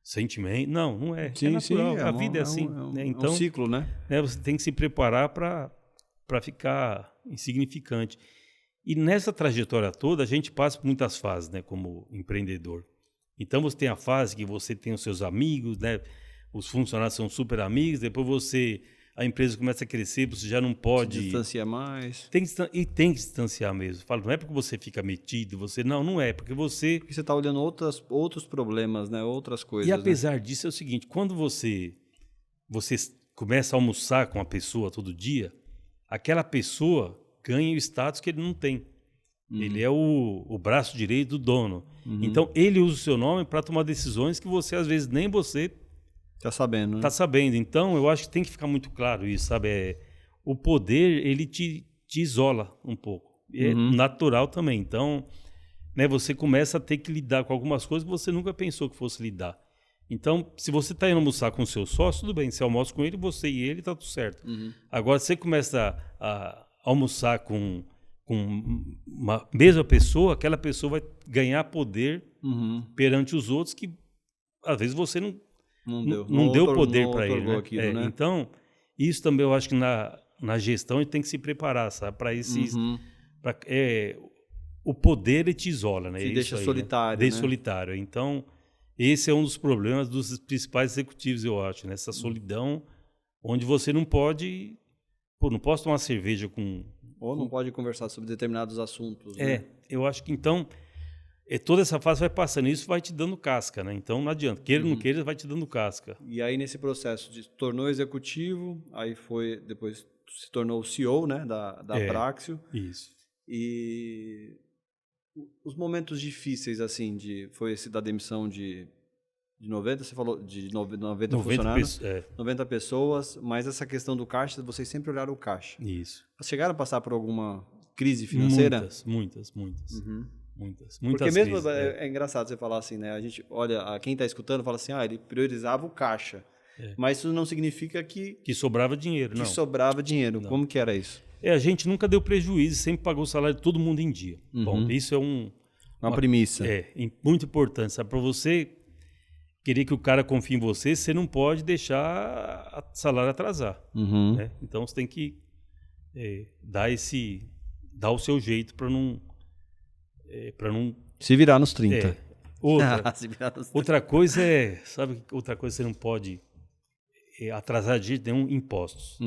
S2: sentimento. Não é.
S1: Sim,
S2: é natural,
S1: sim,
S2: a vida é assim. Né? Então,
S1: é um ciclo, né?
S2: Você tem que se preparar para ficar insignificante. E nessa trajetória toda, a gente passa por muitas fases, né, como empreendedor. Então, você tem a fase que você tem os seus amigos, né? Os funcionários são super amigos, depois a empresa começa a crescer, você já não pode...
S1: Se distancia mais.
S2: Tem que distanciar mesmo. Falo, não é porque você fica metido, não é, porque você...
S1: Porque você está olhando outros problemas, né? Outras coisas.
S2: E apesar disso, é o seguinte, quando você começa a almoçar com a pessoa todo dia, aquela pessoa ganha o status que ele não tem. Ele é o braço direito do dono. Então, ele usa o seu nome para tomar decisões que você, às vezes, nem você...
S1: Tá sabendo, né?
S2: Tá sabendo. Então, eu acho que tem que ficar muito claro isso, sabe? O poder, ele te isola um pouco. É natural também. Então, né, você começa a ter que lidar com algumas coisas que você nunca pensou que fosse lidar. Então, se você está indo almoçar com o seu sócio, tudo bem. Você almoça com ele, você e ele, tá tudo certo. Agora, se você começa a almoçar com uma mesma pessoa, aquela pessoa vai ganhar poder perante os outros que, às vezes, você não deu poder para ele. Né?
S1: Aquilo, né?
S2: Então, isso também eu acho que na gestão a gente tem que se preparar, sabe? Para esses... o poder ele te isola, né?
S1: Te deixa
S2: aí,
S1: solitário,
S2: né? Deixa
S1: né?
S2: solitário. Então, esse é um dos problemas dos principais executivos, eu acho, né? Essa solidão onde você não pode... não posso tomar cerveja com...
S1: Ou não pode conversar sobre determinados assuntos. Né?
S2: Eu acho que então... toda essa fase vai passando, isso vai te dando casca, né? Então não adianta, queira ou não queira, vai te dando casca.
S1: E aí nesse processo de tornou executivo, aí depois se tornou o CEO, né, da Praxio.
S2: Isso.
S1: E os momentos difíceis, assim, foi esse da demissão de 90, você falou de 90 funcionários, 90 pessoas, mas essa questão do caixa, vocês sempre olharam o caixa.
S2: Isso.
S1: Vocês chegaram a passar por alguma crise financeira?
S2: Muitas. Muitas
S1: Porque mesmo
S2: crises,
S1: é engraçado você falar assim, né? A gente olha, quem está escutando fala assim, ele priorizava o caixa. Mas isso não significa que
S2: sobrava dinheiro, não.
S1: Que sobrava dinheiro. Não. Como que era isso?
S2: A gente nunca deu prejuízo, sempre pagou o salário de todo mundo em dia. Bom, isso é
S1: uma premissa.
S2: Muito importante, sabe? Para você querer que o cara confie em você, você não pode deixar o salário atrasar. Né? Então você tem que dar o seu jeito para não
S1: se virar nos 30.
S2: Outra coisa sabe, outra coisa que você não pode atrasar de jeito nenhum, impostos.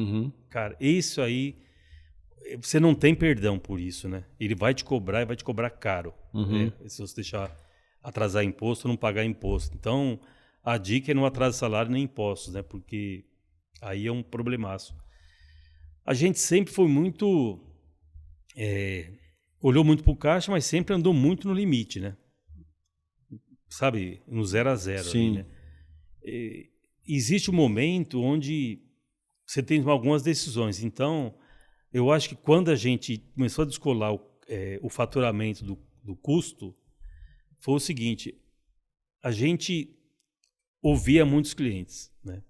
S2: Cara, isso aí, você não tem perdão por isso, né? Ele vai te cobrar e vai te cobrar caro. Se você deixar atrasar imposto ou não pagar imposto. Então, a dica é não atrasar salário nem impostos, né? Porque aí é um problemaço. A gente sempre foi muito... olhou muito para o caixa, mas sempre andou muito no limite, né? Sabe? No 0 a 0.
S1: Sim.
S2: Ali, né? Existe um momento onde você tem algumas decisões. Então, eu acho que quando a gente começou a descolar o faturamento do custo, foi o seguinte, a gente ouvia muitos clientes, né?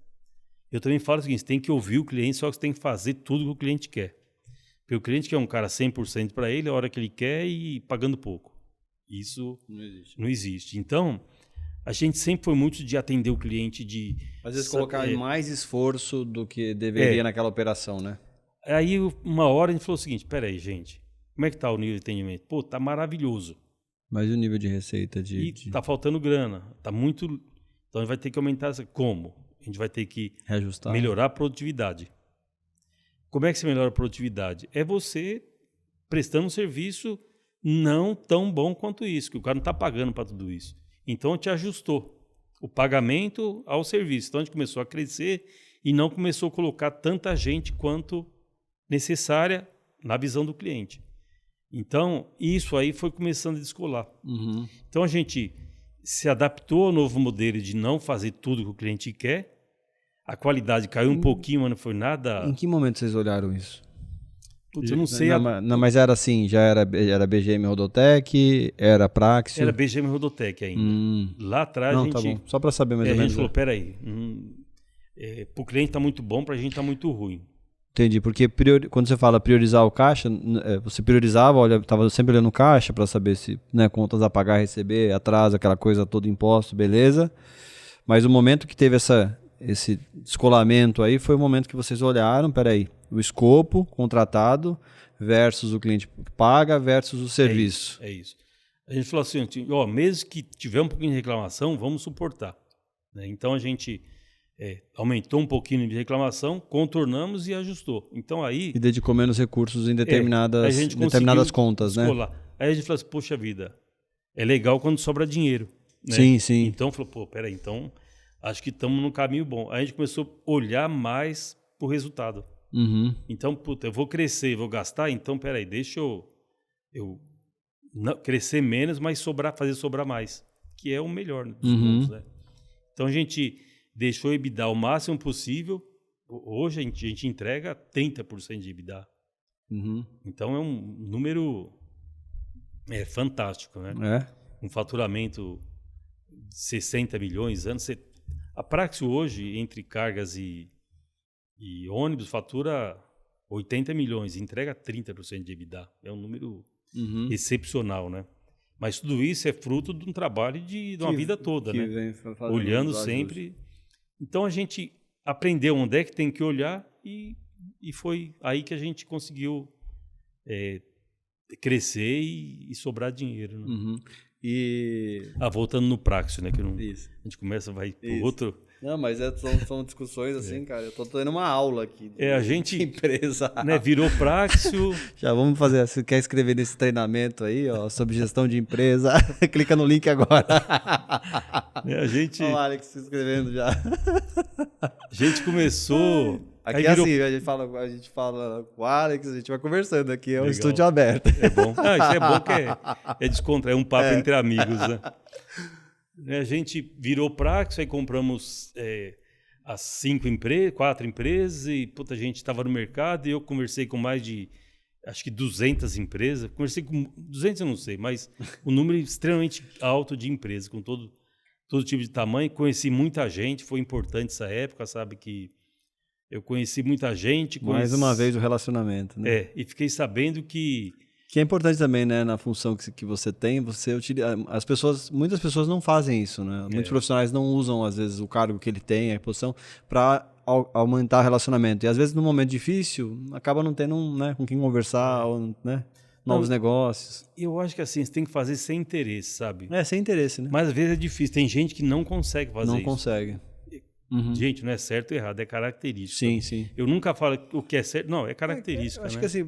S2: Eu também falo o seguinte, você tem que ouvir o cliente, só que você tem que fazer tudo que o cliente quer. Porque o cliente quer um cara 100% para ele, a hora que ele quer e pagando pouco. Isso não existe. Então, a gente sempre foi muito de atender o cliente, de...
S1: Às vezes colocar mais esforço do que deveria naquela operação, né?
S2: Aí, uma hora, a gente falou o seguinte, peraí, gente, como é que tá o nível de atendimento? Pô, tá maravilhoso.
S1: Mas e o nível de receita?
S2: Tá faltando grana, tá muito... Então, a gente vai ter que aumentar... Como? A gente vai ter que
S1: reajustar,
S2: melhorar a produtividade. Como é que você melhora a produtividade? É você prestando um serviço não tão bom quanto isso, que o cara não está pagando para tudo isso. Então, a gente ajustou o pagamento ao serviço. Então, a gente começou a crescer e não começou a colocar tanta gente quanto necessária na visão do cliente. Então, isso aí foi começando a descolar. Então, a gente se adaptou ao novo modelo de não fazer tudo que o cliente quer. A qualidade caiu um pouquinho, mas não foi nada...
S1: Em que momento vocês olharam isso?
S2: Putz, eu não sei...
S1: Não, mas era assim, já era BGM Rodotec, era Praxio?
S2: Era BGM Rodotec ainda. Lá atrás a gente...
S1: Tá bom. Só para saber mais ou menos.
S2: A gente falou, peraí, para o cliente está muito bom, para a gente está muito ruim.
S1: Entendi, porque quando você fala priorizar o caixa, você priorizava, estava sempre olhando o caixa para saber se, né, contas a pagar, receber, atraso, aquela coisa toda, imposto, beleza. Mas o momento que teve esse descolamento aí foi o momento que vocês olharam, peraí, o escopo contratado versus o cliente que paga versus o serviço.
S2: É isso. A gente falou assim, ó, mesmo que tiver um pouquinho de reclamação, vamos suportar. Né? Então a gente aumentou um pouquinho de reclamação, contornamos e ajustou. Então aí...
S1: E dedicou menos recursos em determinadas contas,
S2: descolar.
S1: Né?
S2: Aí a gente falou assim, poxa vida, é legal quando sobra dinheiro. Né?
S1: Sim, sim.
S2: Então falou, pô, peraí, então acho que estamos no caminho bom. Aí a gente começou a olhar mais pro resultado.
S1: Uhum.
S2: Então, puta, eu vou crescer, vou gastar, então peraí, deixa eu não, crescer menos, mas fazer sobrar mais, que é o melhor dos mundos, né? Então a gente deixou o EBITDA o máximo possível. Hoje a gente entrega 30% de EBITDA.
S1: Uhum.
S2: Então é um número fantástico, né? Um faturamento de 60 milhões anos. A Praxis hoje, entre cargas e ônibus, fatura 80 milhões, entrega 30% de EBITDA. É um número excepcional, né? Mas tudo isso é fruto de um trabalho de uma vida toda, né? Olhando sempre. Então a gente aprendeu onde é que tem que olhar e foi aí que a gente conseguiu crescer e sobrar dinheiro. Né?
S1: Uhum.
S2: Voltando no Praxis, né? Que
S1: Isso.
S2: A gente começa, vai pro outro.
S1: Não, mas são discussões assim, cara. Eu tô tendo uma aula aqui.
S2: A gente
S1: de empresa.
S2: Né, virou Praxis.
S1: Já vamos fazer. Se quer escrever nesse treinamento aí, ó, sobre gestão de empresa, clica no link agora.
S2: A gente.
S1: Olha o Alex se inscrevendo já.
S2: A gente começou.
S1: Aqui é assim, a gente fala com o Alex, a gente vai conversando aqui, é um estúdio aberto.
S2: É bom. Isso é bom que é descontrair, um papo entre amigos, né? A gente virou Praxis, aí compramos as 4 empresas e a gente estava no mercado e eu conversei com mais de, acho que 200 empresas. Conversei com 200, eu não sei, mas um número extremamente alto de empresas, com todo tipo de tamanho. Conheci muita gente, foi importante essa época, sabe, que eu conheci muita gente.
S1: Mais uma vez o relacionamento, né?
S2: E fiquei sabendo que
S1: é importante também, né, na função que você tem, você utiliza, muitas pessoas não fazem isso, né? Muitos profissionais não usam, às vezes, o cargo que ele tem, a posição, para aumentar o relacionamento. E, às vezes, num momento difícil, acaba não tendo né, com quem conversar, ou, né, novos negócios.
S2: Eu acho que assim, você tem que fazer sem interesse, sabe?
S1: Sem interesse, né?
S2: Mas, às vezes, é difícil. Tem gente que não consegue fazer isso.
S1: Não consegue.
S2: Gente, não é certo ou errado, é característico.
S1: Sim, sim.
S2: Eu nunca falo o que é certo, não, é característico.
S1: Eu acho que assim,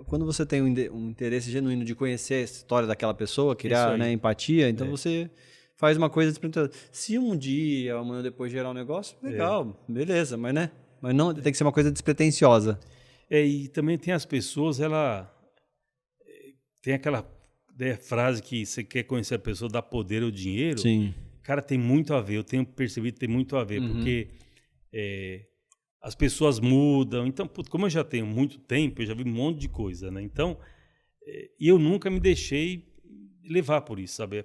S1: quando você tem um interesse genuíno de conhecer a história daquela pessoa, criar empatia, então você faz uma coisa despretensiosa. Se um dia, amanhã depois gerar um negócio, legal, beleza, mas não tem que ser uma coisa despretensiosa.
S2: E também tem as pessoas, ela tem aquela frase que você quer conhecer a pessoa, dá poder ao dinheiro.
S1: Sim.
S2: Cara, tem muito a ver, eu tenho percebido que tem muito a ver, porque as pessoas mudam. Então, como eu já tenho muito tempo, eu já vi um monte de coisa, né? Então, e eu nunca me deixei levar por isso, sabe?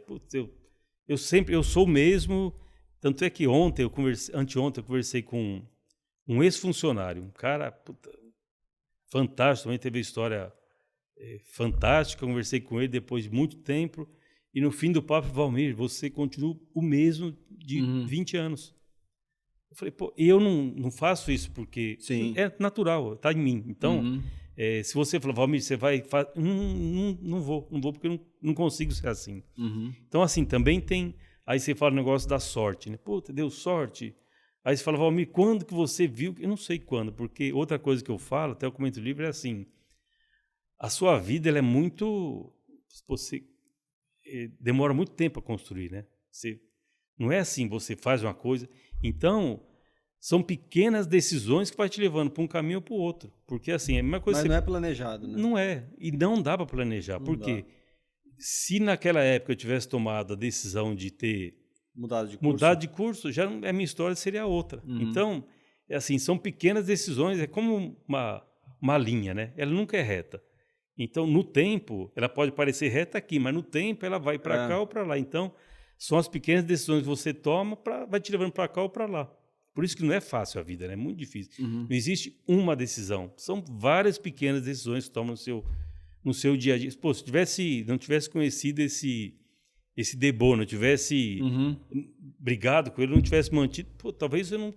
S2: Eu sou o mesmo, tanto é que anteontem eu conversei com um ex-funcionário, um cara fantástico, também teve uma história fantástica, eu conversei com ele depois de muito tempo. E no fim do papo, Valmir, você continua o mesmo de 20 anos. Eu falei, eu não faço isso porque é natural, está em mim. Então, se você falar, Valmir, você vai... Não vou porque eu não consigo ser assim. Então, assim, também tem... Aí você fala o negócio da sorte, né? Deu sorte. Aí você fala, Valmir, quando que você viu? Eu não sei quando, porque outra coisa que eu falo, até eu comento no livro, é assim, a sua vida ela é muito... demora muito tempo a construir, né? Não é assim, você faz uma coisa. Então, são pequenas decisões que vai te levando para um caminho ou para o outro. Porque, assim, é a mesma coisa...
S1: Mas não é planejado, né?
S2: Não é. E não dá para planejar. Porque se naquela época eu tivesse tomado a decisão de ter... Mudado de curso, já a minha história seria outra. Então, assim, são pequenas decisões. É como uma linha, né? Ela nunca é reta. Então, no tempo, ela pode parecer reta aqui, mas no tempo ela vai para cá ou para lá. Então, são as pequenas decisões que você toma, vai te levando para cá ou para lá. Por isso que não é fácil a vida, né? É muito difícil. Não existe uma decisão. São várias pequenas decisões que tomam no seu dia a dia. Pô, se não tivesse conhecido esse Debo, não tivesse brigado com ele, não tivesse mantido, pô, talvez eu não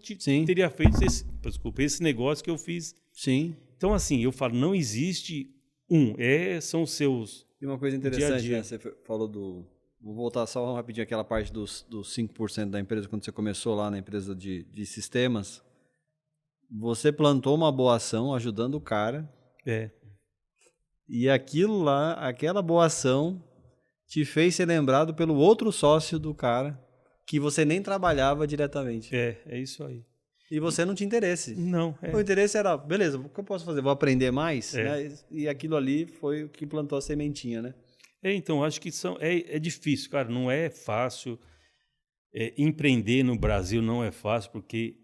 S2: teria feito esse negócio que eu fiz.
S1: Sim.
S2: Então, assim, eu falo, não existe são os seus.
S1: E uma coisa interessante,
S2: dia.
S1: né? Você falou do... Vou voltar só rapidinho àquela parte dos 5% da empresa, quando você começou lá na empresa de sistemas. Você plantou uma boa ação ajudando o cara. E aquilo lá, aquela boa ação, te fez ser lembrado pelo outro sócio do cara, que você nem trabalhava diretamente.
S2: É isso aí.
S1: E você não tinha interesse.
S2: Não.
S1: O interesse era, beleza, o que eu posso fazer? Vou aprender mais? Né? E aquilo ali foi o que plantou a sementinha, né?
S2: Então, acho que é difícil, cara, não é fácil. Empreender no Brasil não é fácil, porque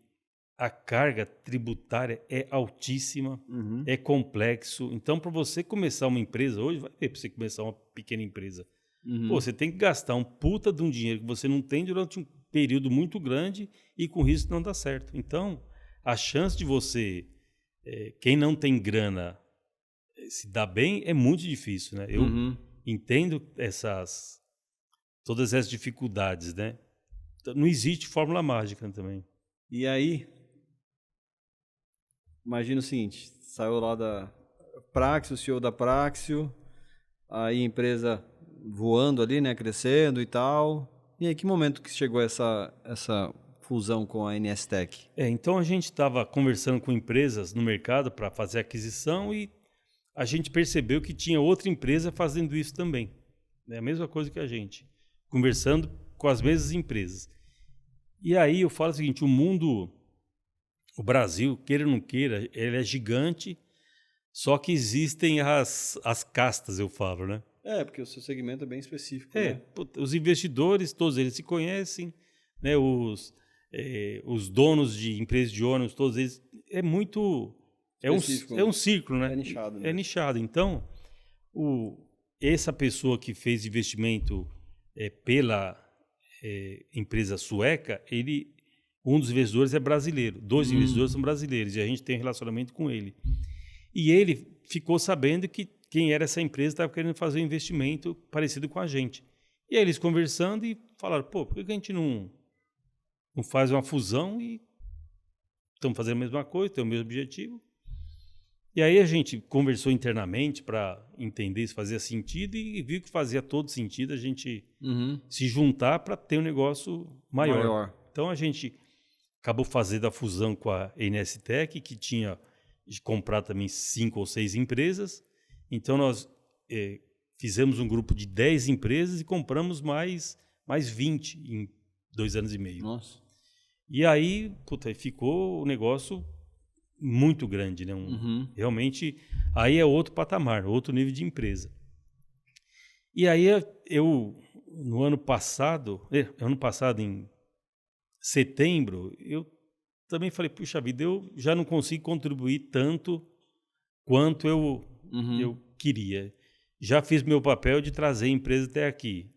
S2: a carga tributária é altíssima, é complexo. Então, para você começar uma empresa hoje, vai ver para você começar uma pequena empresa. Pô, você tem que gastar um puta de um dinheiro que você não tem durante um período muito grande e com risco de não dar certo. Então, a chance de você, quem não tem grana, se dar bem é muito difícil, né? Eu entendo todas essas dificuldades, né? Não existe fórmula mágica também.
S1: E aí, imagina o seguinte, saiu lá da Praxio, o CEO da Praxio, aí a empresa voando ali, né, crescendo e tal. E aí, que momento que chegou essa fusão com a NSTech?
S2: Então a gente estava conversando com empresas no mercado para fazer aquisição e a gente percebeu que tinha outra empresa fazendo isso também. É a mesma coisa que a gente, conversando com as mesmas empresas. E aí eu falo o seguinte, o Brasil, queira ou não queira, ele é gigante, só que existem as castas, eu falo, né?
S1: Porque o seu segmento é bem específico, né?
S2: Os investidores, todos eles se conhecem, né? Os donos de empresas de ônibus, todos eles, é um círculo, né?
S1: É nichado. Né?
S2: É nichado. Então, essa pessoa que fez investimento pela empresa sueca, um dos investidores é brasileiro, 2 investidores são brasileiros e a gente tem relacionamento com ele. E ele ficou sabendo que quem era essa empresa estava querendo fazer um investimento parecido com a gente. E aí eles conversando e falaram, pô, por que a gente não faz uma fusão e estamos fazendo a mesma coisa, tem o mesmo objetivo? E aí a gente conversou internamente para entender se fazia sentido e viu que fazia todo sentido a gente se juntar para ter um negócio maior. Então a gente acabou fazendo a fusão com a NSTech, que tinha de comprar também 5 ou 6 empresas. Então nós fizemos um grupo de 10 empresas e compramos mais 20 em 2 anos e meio.
S1: Nossa.
S2: E aí, ficou o negócio muito grande, né? Realmente, aí é outro patamar, outro nível de empresa. E aí no ano passado em setembro, eu também falei, puxa vida, eu já não consigo contribuir tanto quanto eu queria. Já fiz meu papel de trazer a empresa até aqui.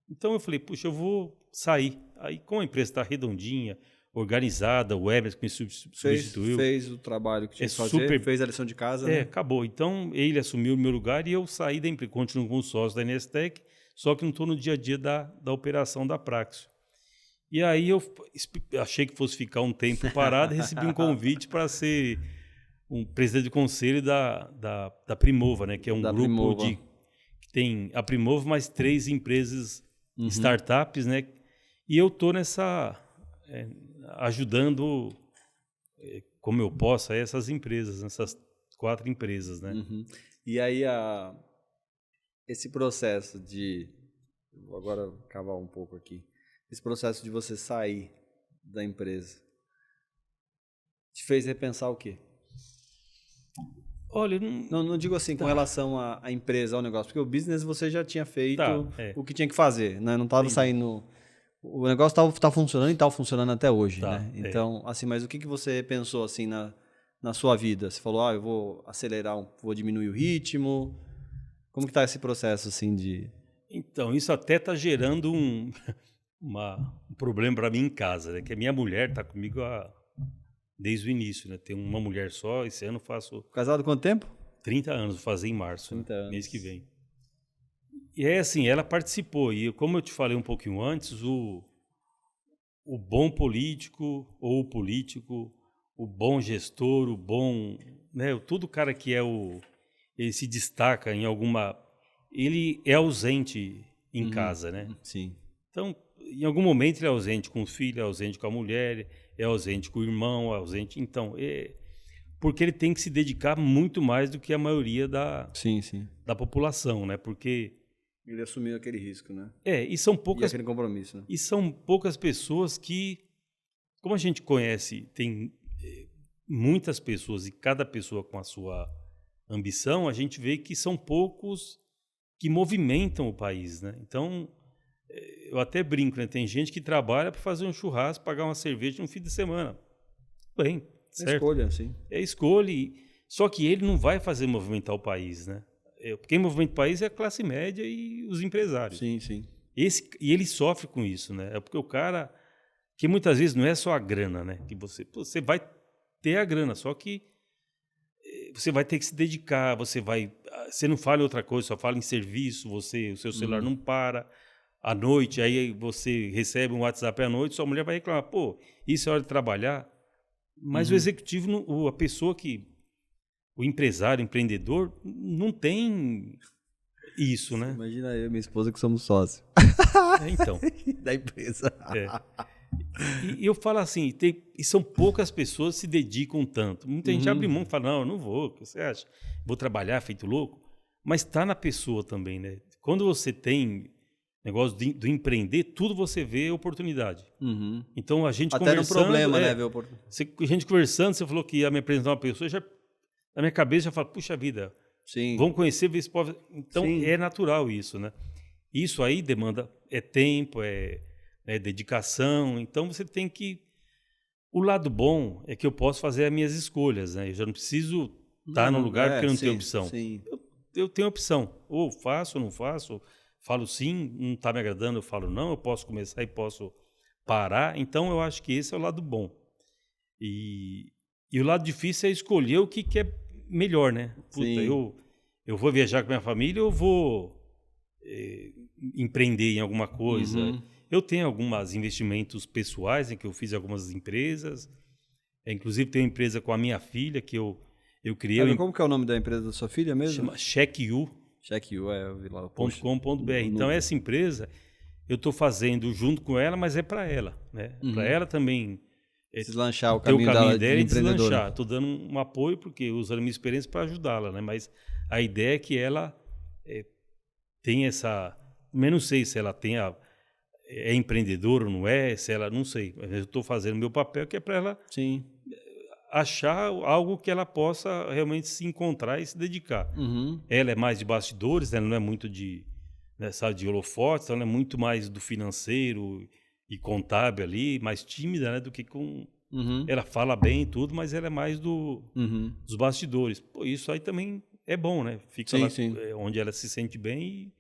S2: Então eu falei, puxa, eu vou sair. Aí, como a empresa está redondinha, organizada, o Weber me substituiu.
S1: Fez o trabalho que tinha que fazer, fez a lição de casa. Né?
S2: Acabou. Então, ele assumiu o meu lugar e eu saí da empresa. Continuo como sócio da NSTech, só que não estou no dia a dia da operação da Praxio. E aí eu achei que fosse ficar um tempo parado e recebi um convite para ser um presidente de conselho da Primova, né? Que é um grupo que tem a Primova mais 3 empresas startups, né? E eu estou ajudando como eu posso essas empresas, essas 4 empresas, né?
S1: E aí esse processo vou agora cavar um pouco aqui, esse processo de você sair da empresa te fez repensar o quê?
S2: Olha,
S1: não digo assim com relação à empresa, ao negócio, porque o business você já tinha feito o que tinha que fazer, né? Não estava saindo. O negócio tá funcionando e está funcionando até hoje, né? Então, assim, mas o que você pensou assim na sua vida? Você falou, eu vou acelerar, vou diminuir o ritmo. Como que tá esse processo assim de?
S2: Então, isso até está gerando um problema para mim em casa, né? Que a minha mulher está comigo há desde o início, né? Tenho uma mulher só, esse ano faço
S1: Casado quanto tempo?
S2: 30 anos, vou fazer em março,
S1: 30 anos.
S2: mês que vem. E é assim, ela participou, e como eu te falei um pouquinho antes, o bom político, ou o político, o bom gestor, o bom, né? Todo cara que ele se destaca em alguma... Ele é ausente em casa, né?
S1: Sim.
S2: Então, em algum momento ele é ausente com o filho, é ausente com a mulher, é ausente com o irmão, é ausente... Então, porque ele tem que se dedicar muito mais do que a maioria da população, né? Porque...
S1: Ele assumiu aquele risco, né?
S2: E são poucas...
S1: E aquele compromisso, né?
S2: E são poucas pessoas que, como a gente conhece, tem muitas pessoas e cada pessoa com a sua ambição, a gente vê que são poucos que movimentam o país, né? Então, eu até brinco, né? Tem gente que trabalha para fazer um churrasco, pagar uma cerveja no fim de semana. Bem, certo?
S1: É escolha, sim.
S2: É escolha, só que ele não vai fazer movimentar o país, né? Quem movimenta o país é a classe média e os empresários.
S1: Sim, sim.
S2: E ele sofre com isso, né? É porque o cara, que muitas vezes não é só a grana, né? Que você vai ter a grana, só que você vai ter que se dedicar, você não fala em outra coisa, só fala em serviço, o seu celular não para à noite, aí você recebe um WhatsApp à noite, sua mulher vai reclamar, pô, isso é hora de trabalhar. Mas o executivo, a pessoa o empresário, o empreendedor, não tem isso, né?
S1: Imagina eu e minha esposa que somos sócios.
S2: Então.
S1: Da empresa.
S2: E eu falo assim, e são poucas pessoas que se dedicam tanto. Muita gente abre mão e fala, não, eu não vou, o que você acha? Vou trabalhar feito louco. Mas está na pessoa também, né? Quando você tem negócio do empreender, tudo você vê oportunidade. Então a gente
S1: até
S2: conversando...
S1: no problema, né? Ver oportunidade.
S2: A gente conversando, você falou que ia me apresentar uma pessoa, na minha cabeça já fala, puxa vida,
S1: sim.
S2: Vamos conhecer, ver se pode... Então
S1: sim.
S2: É natural isso, né? Isso aí demanda tempo, dedicação. Então você tem que... O lado bom é que eu posso fazer as minhas escolhas, né? Eu já não preciso estar num lugar porque eu não tenho opção.
S1: Sim.
S2: Eu tenho opção. Ou faço ou não faço. Falo sim, não está me agradando, eu falo não. Eu posso começar e posso parar. Então eu acho que esse é o lado bom. E o lado difícil é escolher o que é melhor, né? Puta, eu vou viajar com minha família ou vou empreender em alguma coisa? Eu tenho alguns investimentos pessoais em que eu fiz em algumas empresas. Inclusive, tenho uma empresa com a minha filha que eu criei.
S1: Como que é o nome da empresa da sua filha mesmo?
S2: Chama Check.U.
S1: Check.U, eu vi lá.
S2: .com.br. Então, essa empresa eu estou fazendo junto com ela, mas é para ela, né? Para ela também...
S1: Deslanchar o caminho dela
S2: e deslanchar. Estou dando um apoio, porque usando a minha experiência para ajudá-la, né? Mas a ideia é que ela tenha essa... Eu não sei se ela é empreendedora ou não é, se ela... Não sei. Mas eu estou fazendo o meu papel, que é para ela achar algo que ela possa realmente se encontrar e se dedicar. Ela é mais de bastidores, ela não é muito de holofotes, então ela é muito mais do financeiro e contábil ali, mais tímida, né, do que com... Ela fala bem e tudo, mas ela é mais dos bastidores. Pô, isso aí também é bom, né? Fica lá onde ela se sente bem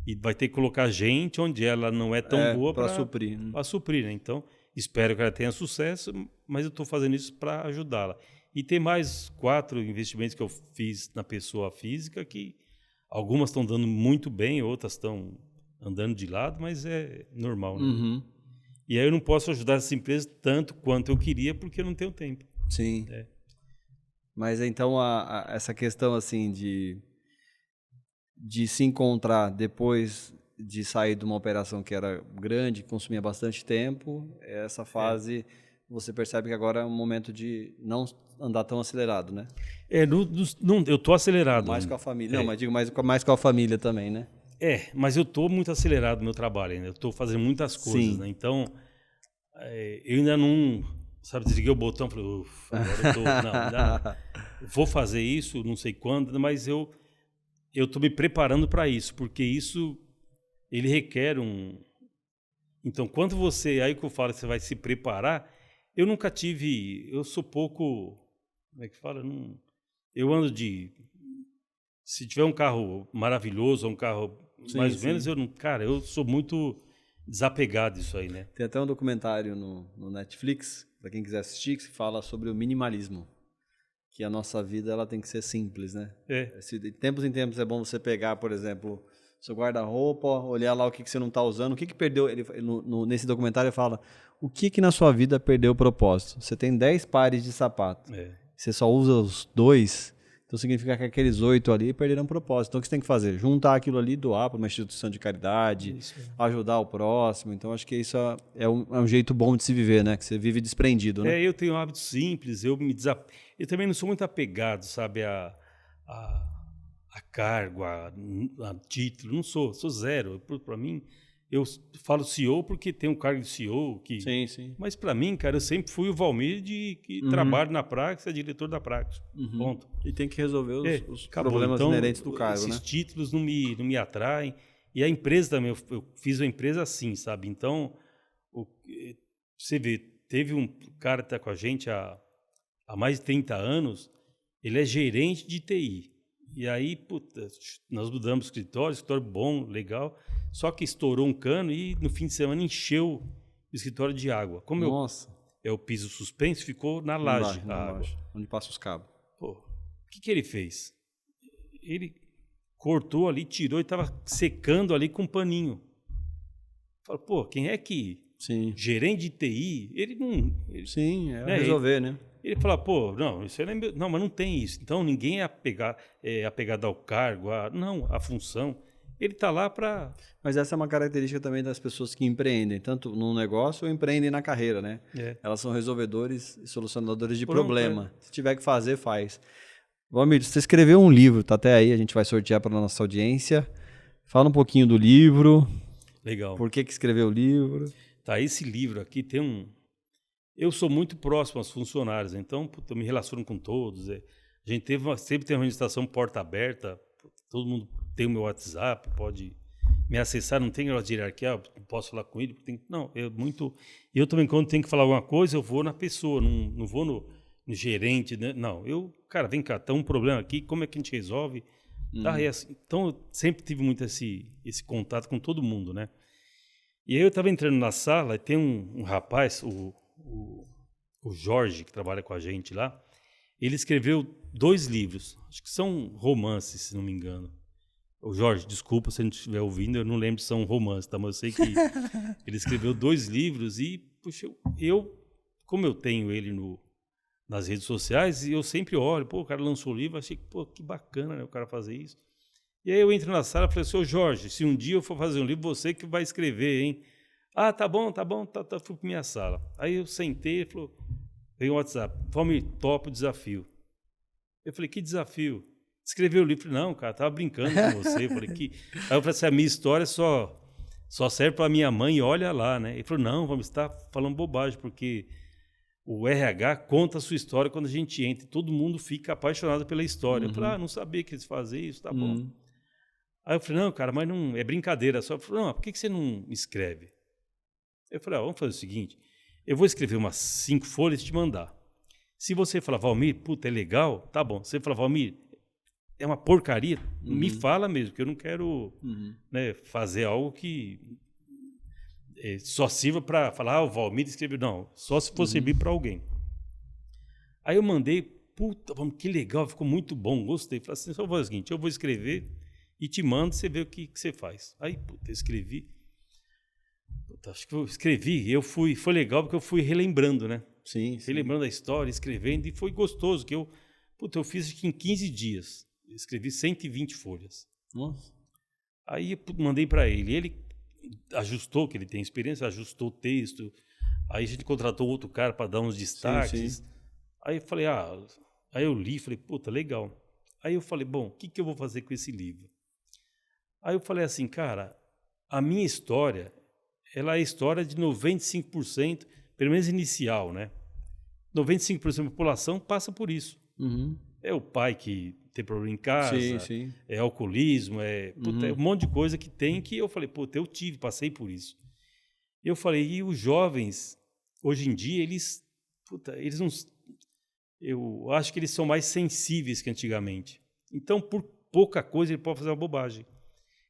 S2: e vai ter que colocar gente onde ela não é tão boa para suprir. Para suprir, né? Então, espero que ela tenha sucesso, mas eu estou fazendo isso para ajudá-la. E tem mais 4 investimentos que eu fiz na pessoa física que algumas estão dando muito bem, outras estão andando de lado, mas é normal, né? E aí eu não posso ajudar essa empresa tanto quanto eu queria, porque eu não tenho tempo.
S1: Sim. Mas então essa questão assim de se encontrar depois de sair de uma operação que era grande, consumia bastante tempo, essa fase você percebe que agora é um momento de não andar tão acelerado, né?
S2: Eu tô acelerado.
S1: Mais com a família. Não, mas digo mais com a família também, né?
S2: Mas eu tô muito acelerado no meu trabalho ainda. Eu tô fazendo muitas coisas, né? Então, eu ainda não... Sabe, desliguei o botão e falei, ufa, agora eu tô... Não, ainda vou fazer isso, não sei quando, mas eu tô me preparando para isso, porque isso, ele requer Então, quando você... Aí que eu falo, você vai se preparar, eu nunca tive... Eu sou pouco... Como é que fala? Eu ando de... Se tiver um carro maravilhoso, um carro mais ou menos, eu sou muito desapegado disso aí, né?
S1: Tem até um documentário no Netflix, para quem quiser assistir, que fala sobre o minimalismo. Que a nossa vida ela tem que ser simples, né? De tempos em tempos é bom você pegar, por exemplo, seu guarda-roupa, olhar lá o que você não está usando, o que perdeu. Nesse documentário ele fala o que na sua vida perdeu o propósito. Você tem 10 pares de sapato, você só usa os 2, então significa que aqueles 8 ali perderam o propósito. Então o que você tem que fazer? Juntar aquilo ali, doar para uma instituição de caridade, ajudar o próximo. Então acho que isso é um jeito bom de se viver, né? Que você vive desprendido, né?
S2: Eu tenho hábitos simples, eu também não sou muito apegado, sabe, a cargo, a título, não sou zero. Para mim, eu falo CEO porque tem um cargo de CEO.
S1: Sim.
S2: Mas para mim, cara, eu sempre fui o Valmir que trabalho na Praxis, é diretor da Praxis. Ponto.
S1: E tem que resolver os problemas inerentes do cargo,
S2: esses
S1: né?
S2: Esses títulos não me atraem. E a empresa também, eu fiz uma empresa assim, sabe? Então, você vê, teve um cara que está com a gente há mais de 30 anos, ele é gerente de TI. E aí, puta, nós mudamos o escritório bom, legal, só que estourou um cano e no fim de semana encheu o escritório de água. Como o piso suspenso, ficou na laje a água.
S1: Laje, onde passa os cabos.
S2: Pô, o que ele fez? Ele cortou ali, tirou e estava secando ali com um paninho. Falei, pô, quem é que...
S1: Sim.
S2: Gerente de TI, ele não...
S1: Sim, resolver, né?
S2: Ele fala, pô, não, isso é não, mas não tem isso. Então, ninguém é apegado ao cargo, à função. Ele está lá para...
S1: Mas essa é uma característica também das pessoas que empreendem, tanto no negócio ou empreendem na carreira, né? Elas são resolvedores e solucionadores de problema. Se tiver que fazer, faz. Valmir, você escreveu um livro, tá até aí, a gente vai sortear para a nossa audiência. Fala um pouquinho do livro.
S2: Legal.
S1: Por que escreveu o livro?
S2: Tá, esse livro aqui tem um... Eu sou muito próximo aos funcionários, então eu me relaciono com todos. A gente sempre tem uma administração porta aberta, todo mundo tem o meu WhatsApp, pode me acessar, não tem negócio de hierarquia, posso falar com ele. Não, eu também, quando tenho que falar alguma coisa, eu vou na pessoa, não vou no gerente, né? Não, cara, vem cá, tá um problema aqui, como é que a gente resolve? Tá, então, eu sempre tive muito esse contato com todo mundo, né? E aí eu estava entrando na sala e tem um rapaz, o Jorge, que trabalha com a gente lá, ele escreveu 2 livros, acho que são romances, se não me engano. O Jorge, desculpa se a gente estiver ouvindo, eu não lembro se são romances, tá? Mas eu sei que ele escreveu 2 livros e, puxa, como eu tenho ele nas redes sociais, eu sempre olho, pô, o cara lançou o livro, achei que, pô, que bacana, né, o cara fazer isso. E aí eu entro na sala e falei, seu Jorge, se um dia eu for fazer um livro, você que vai escrever, hein? Ah, tá bom, fui para minha sala. Aí eu sentei e falou, veio um WhatsApp, Valmir, topa o desafio. Eu falei, que desafio? Escreveu o livro. Não, cara, tava brincando com você. Eu falei, Aí eu falei assim, a minha história só serve para minha mãe, olha lá, né? Ele falou, não, Valmir, você tá falando bobagem, porque o RH conta a sua história quando a gente entra, e todo mundo fica apaixonado pela história. Eu falei, não sabia que eles faziam isso, tá bom. Aí eu falei, não, cara, mas não é brincadeira. Só falei, não, por que você não escreve? Eu falei, vamos fazer o seguinte, eu vou escrever umas 5 folhas e te mandar. Se você falar, Valmir, puta, é legal, tá bom. Se você falar, Valmir, é uma porcaria, me fala mesmo, que eu não quero né, fazer algo que só sirva para falar, o Valmir escreveu. Não, só se for servir para alguém. Aí eu mandei, puta, que legal, ficou muito bom, gostei. Falei assim, só vou fazer o seguinte, eu vou escrever e te mando, você vê o que você faz. Aí, puta, eu escrevi. Puta, acho que eu escrevi, foi legal porque eu fui relembrando, né?
S1: Sim.
S2: Relembrando a história, escrevendo, e foi gostoso, que eu fiz acho que em 15 dias. Eu escrevi 120 folhas.
S1: Nossa.
S2: Aí eu mandei para ele ajustou, que ele tem experiência, ajustou o texto. Aí a gente contratou outro cara para dar uns destaques. Sim. Aí eu falei, aí eu li, falei, puta, legal. Aí eu falei, bom, o que eu vou fazer com esse livro? Aí eu falei assim, cara, a minha história, ela é a história de 95%, pelo menos inicial, né? 95% da população passa por isso. É o pai que tem problema em casa, é alcoolismo, é um monte de coisa que tem, que eu falei, puta, eu passei por isso. Eu falei, e os jovens, hoje em dia, eles não... Eu acho que eles são mais sensíveis que antigamente. Então, por pouca coisa, ele pode fazer uma bobagem.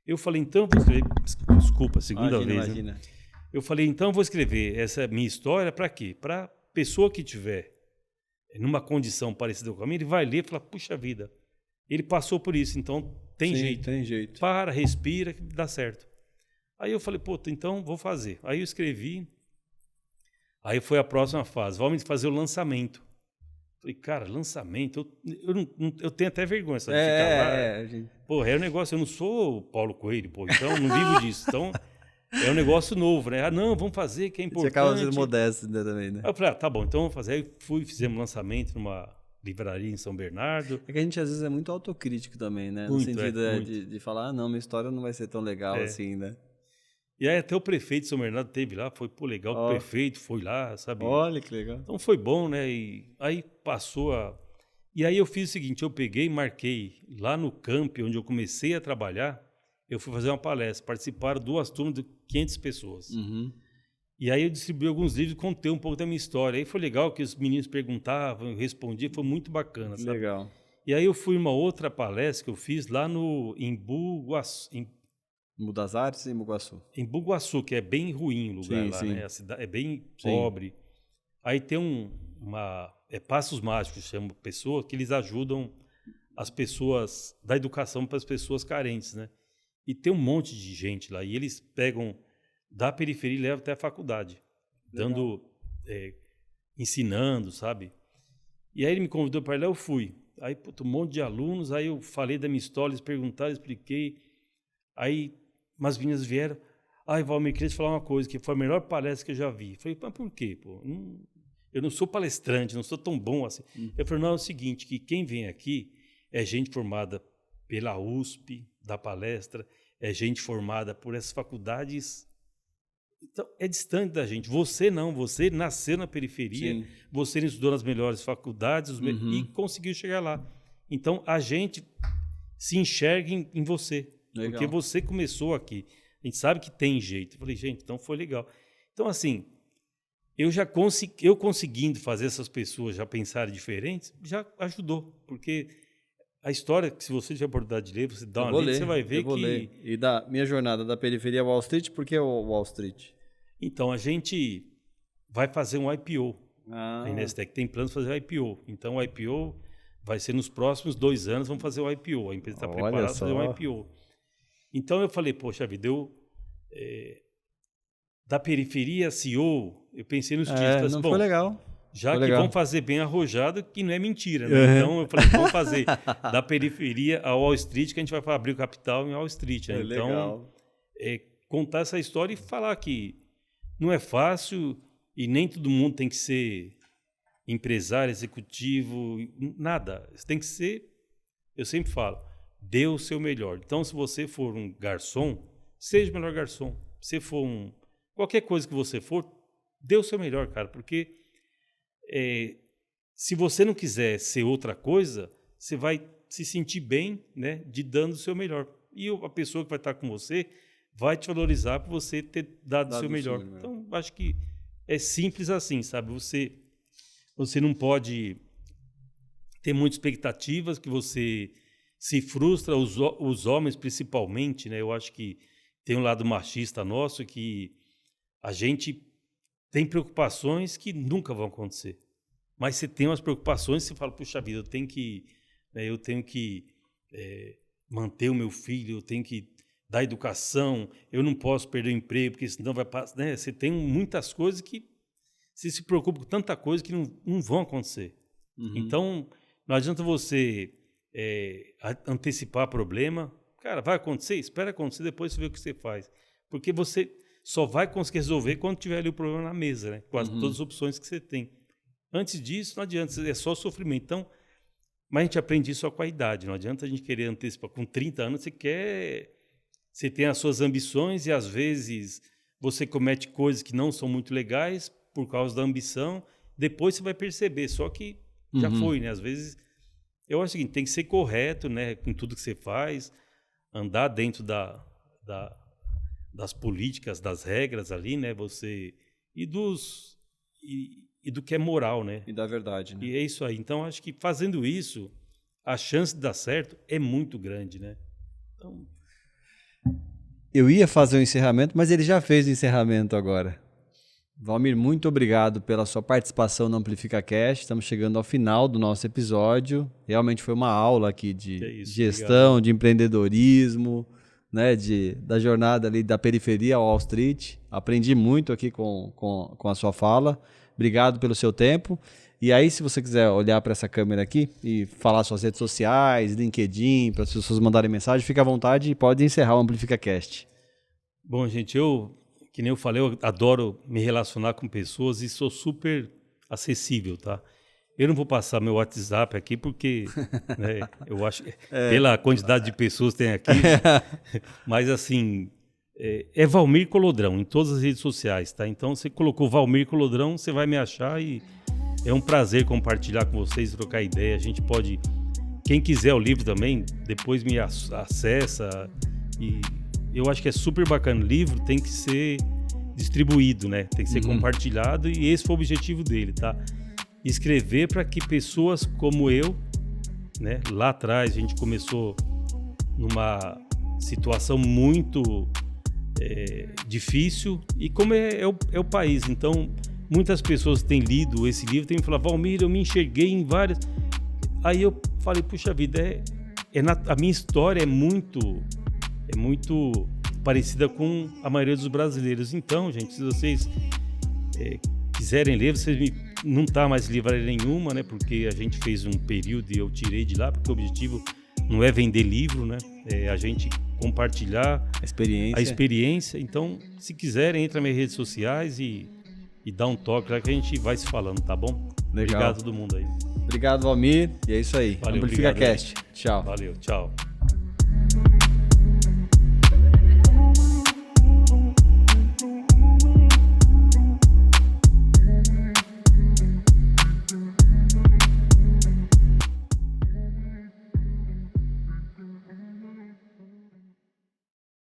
S2: Eu falei, então, vou escrever... Desculpa, segunda vez. Imagina. Né? Eu falei, então, vou escrever essa minha história para quê? Para pessoa que tiver numa condição parecida com a minha, ele vai ler e falar, puxa vida, ele passou por isso, então tem jeito.
S1: Tem jeito.
S2: Para, respira, que dá certo. Aí eu falei, pô, então vou fazer. Aí eu escrevi, aí foi a próxima fase, vamos fazer o lançamento. Falei, cara, lançamento, eu tenho até vergonha, sabe, de ficar lá.
S1: Gente...
S2: Pô, é um negócio, eu não sou o Paulo Coelho, pô, então não vivo disso. Então, é um negócio novo, né? Ah, não, vamos fazer, que é importante.
S1: Você acaba sendo modesto também, né?
S2: Aí eu falei, tá bom, então vamos fazer. Aí fizemos lançamento numa livraria em São Bernardo.
S1: É que a gente às vezes é muito autocrítico também, né?
S2: Muito,
S1: no sentido de falar, não, minha história não vai ser tão legal assim, né?
S2: E aí até o prefeito de São Bernardo teve lá, foi, pô, legal, o prefeito foi lá, sabe?
S1: Olha que legal.
S2: Então foi bom, né? E aí passou a... E aí eu fiz o seguinte, eu peguei e marquei lá no camp, onde eu comecei a trabalhar, eu fui fazer uma palestra, participaram 2 turmas de 500 pessoas.
S1: Uhum.
S2: E aí eu distribuí alguns livros e contei um pouco da minha história. Aí foi legal que os meninos perguntavam, eu respondia, foi muito bacana, sabe?
S1: Legal.
S2: E aí eu fui numa outra palestra que eu fiz lá no Embu
S1: das Artes, em Muguaçu.
S2: Em Buguaçu, que é bem ruim o lugar lá, né? A cidade é bem pobre. Aí tem Passos Mágicos, chama pessoa, que eles ajudam as pessoas, da educação para as pessoas carentes, né? E tem um monte de gente lá, e eles pegam da periferia e levam até a faculdade, ensinando, sabe? E aí ele me convidou para ir lá, eu fui. Aí, um monte de alunos, aí eu falei da minha história, eles perguntaram, expliquei. Aí umas meninas vieram, Valmir, queria te falar uma coisa, que foi a melhor palestra que eu já vi. Eu falei, mas por quê, pô? Eu não sou palestrante, não sou tão bom assim. Eu falei, não, é o seguinte, que quem vem aqui é gente formada pela USP, da palestra, é gente formada por essas faculdades. Então, é distante da gente. Você não, você nasceu na periferia, você estudou nas melhores faculdades e conseguiu chegar lá. Então, a gente se enxerga em você. Legal. Porque você começou aqui. A gente sabe que tem jeito. Eu falei, gente, então foi legal. Então, assim, eu conseguindo fazer essas pessoas já pensarem diferentes, já ajudou. Porque a história, se você tiver a oportunidade de ler, você dá uma lida, você vai ver que... Ler.
S1: E da minha jornada da periferia a Wall Street, por que o Wall Street?
S2: Então, a gente vai fazer um IPO. A Inestec tem planos de fazer um IPO. Então, o IPO vai ser nos próximos 2 anos, vamos fazer o IPO. A empresa está preparada para fazer um IPO. Então, eu falei, poxa vida, da periferia CEO, eu pensei nos títulos.
S1: Não foi legal.
S2: Já foi que legal. Vamos fazer bem arrojado, que não é mentira. Né? Então, eu falei, vamos fazer da periferia a Wall Street, que a gente vai abrir o capital em Wall Street. Né? Então, contar essa história e falar que não é fácil e nem todo mundo tem que ser empresário, executivo, nada. Você tem que ser, eu sempre falo, dê o seu melhor. Então, se você for um garçom, seja o melhor garçom. Se for qualquer coisa que você for, dê o seu melhor, cara. Porque se você não quiser ser outra coisa, você vai se sentir bem, né, de dando o seu melhor. E a pessoa que vai estar com você vai te valorizar por você ter dado o seu melhor. Então, acho que é simples assim, sabe? Você não pode ter muitas expectativas, que você se frustra, os homens principalmente, né? Eu acho que tem um lado machista nosso, que a gente tem preocupações que nunca vão acontecer. Mas você tem umas preocupações e você fala, puxa vida, eu tenho que manter o meu filho, eu tenho que dar educação, eu não posso perder o emprego, porque senão vai passar. Né? Você tem muitas coisas que você se preocupa com tanta coisa que não vão acontecer. Então, não adianta você antecipar problema. Cara, vai acontecer? Espera acontecer, depois você vê o que você faz. Porque você só vai conseguir resolver quando tiver ali o problema na mesa, né? Com todas as opções que você tem. Antes disso, não adianta, é só sofrimento. Então, mas a gente aprende isso só com a idade. Não adianta a gente querer antecipar. Com 30 anos, você tem as suas ambições e, às vezes, você comete coisas que não são muito legais por causa da ambição. Depois você vai perceber, só que já foi, né? Às vezes, eu acho o seguinte, tem que ser correto, né, com tudo que você faz, andar dentro das políticas, das regras ali, né? E do que é moral, né?
S1: E da verdade, né?
S2: E é isso aí. Então, acho que fazendo isso, a chance de dar certo é muito grande, né? Então...
S1: Eu ia fazer o encerramento, mas ele já fez o encerramento agora. Valmir, muito obrigado pela sua participação no AmplificaCast. Estamos chegando ao final do nosso episódio. Realmente foi uma aula aqui de gestão, obrigado. De empreendedorismo, né, da jornada ali da periferia ao Wall Street. Aprendi muito aqui com a sua fala. Obrigado pelo seu tempo. E aí, se você quiser olhar para essa câmera aqui e falar suas redes sociais, LinkedIn, para as pessoas mandarem mensagem, fique à vontade e pode encerrar o AmplificaCast.
S2: Bom, gente, que nem eu falei, eu adoro me relacionar com pessoas e sou super acessível, tá? Eu não vou passar meu WhatsApp aqui porque né, eu acho que pela quantidade de pessoas que tem aqui, mas assim, é Valmir Colodrão em todas as redes sociais, tá? Então você colocou Valmir Colodrão, você vai me achar e é um prazer compartilhar com vocês, trocar ideia. A gente pode, quem quiser o livro também, depois me acessa e eu acho que é super bacana. O livro tem que ser distribuído, né? Tem que ser compartilhado e esse foi o objetivo dele, tá? Escrever para que pessoas como eu, né? Lá atrás a gente começou numa situação muito difícil e como é o país. Então, muitas pessoas têm lido esse livro, têm me falado, Valmir, eu me enxerguei em várias... Aí eu falei, puxa vida, a minha história é muito parecida com a maioria dos brasileiros. Então, gente, se vocês quiserem ler, vocês não está mais em livraria nenhuma, né? Porque a gente fez um período e eu tirei de lá, porque o objetivo não é vender livro, né? É a gente compartilhar a experiência. Então, se quiserem, entra nas minhas redes sociais e dá um toque lá que a gente vai se falando, tá bom?
S1: Legal.
S2: Obrigado a todo mundo aí.
S1: Obrigado, Valmir. E é isso aí.
S2: Valeu,
S1: AmplificaCast. Tchau.
S2: Valeu, tchau.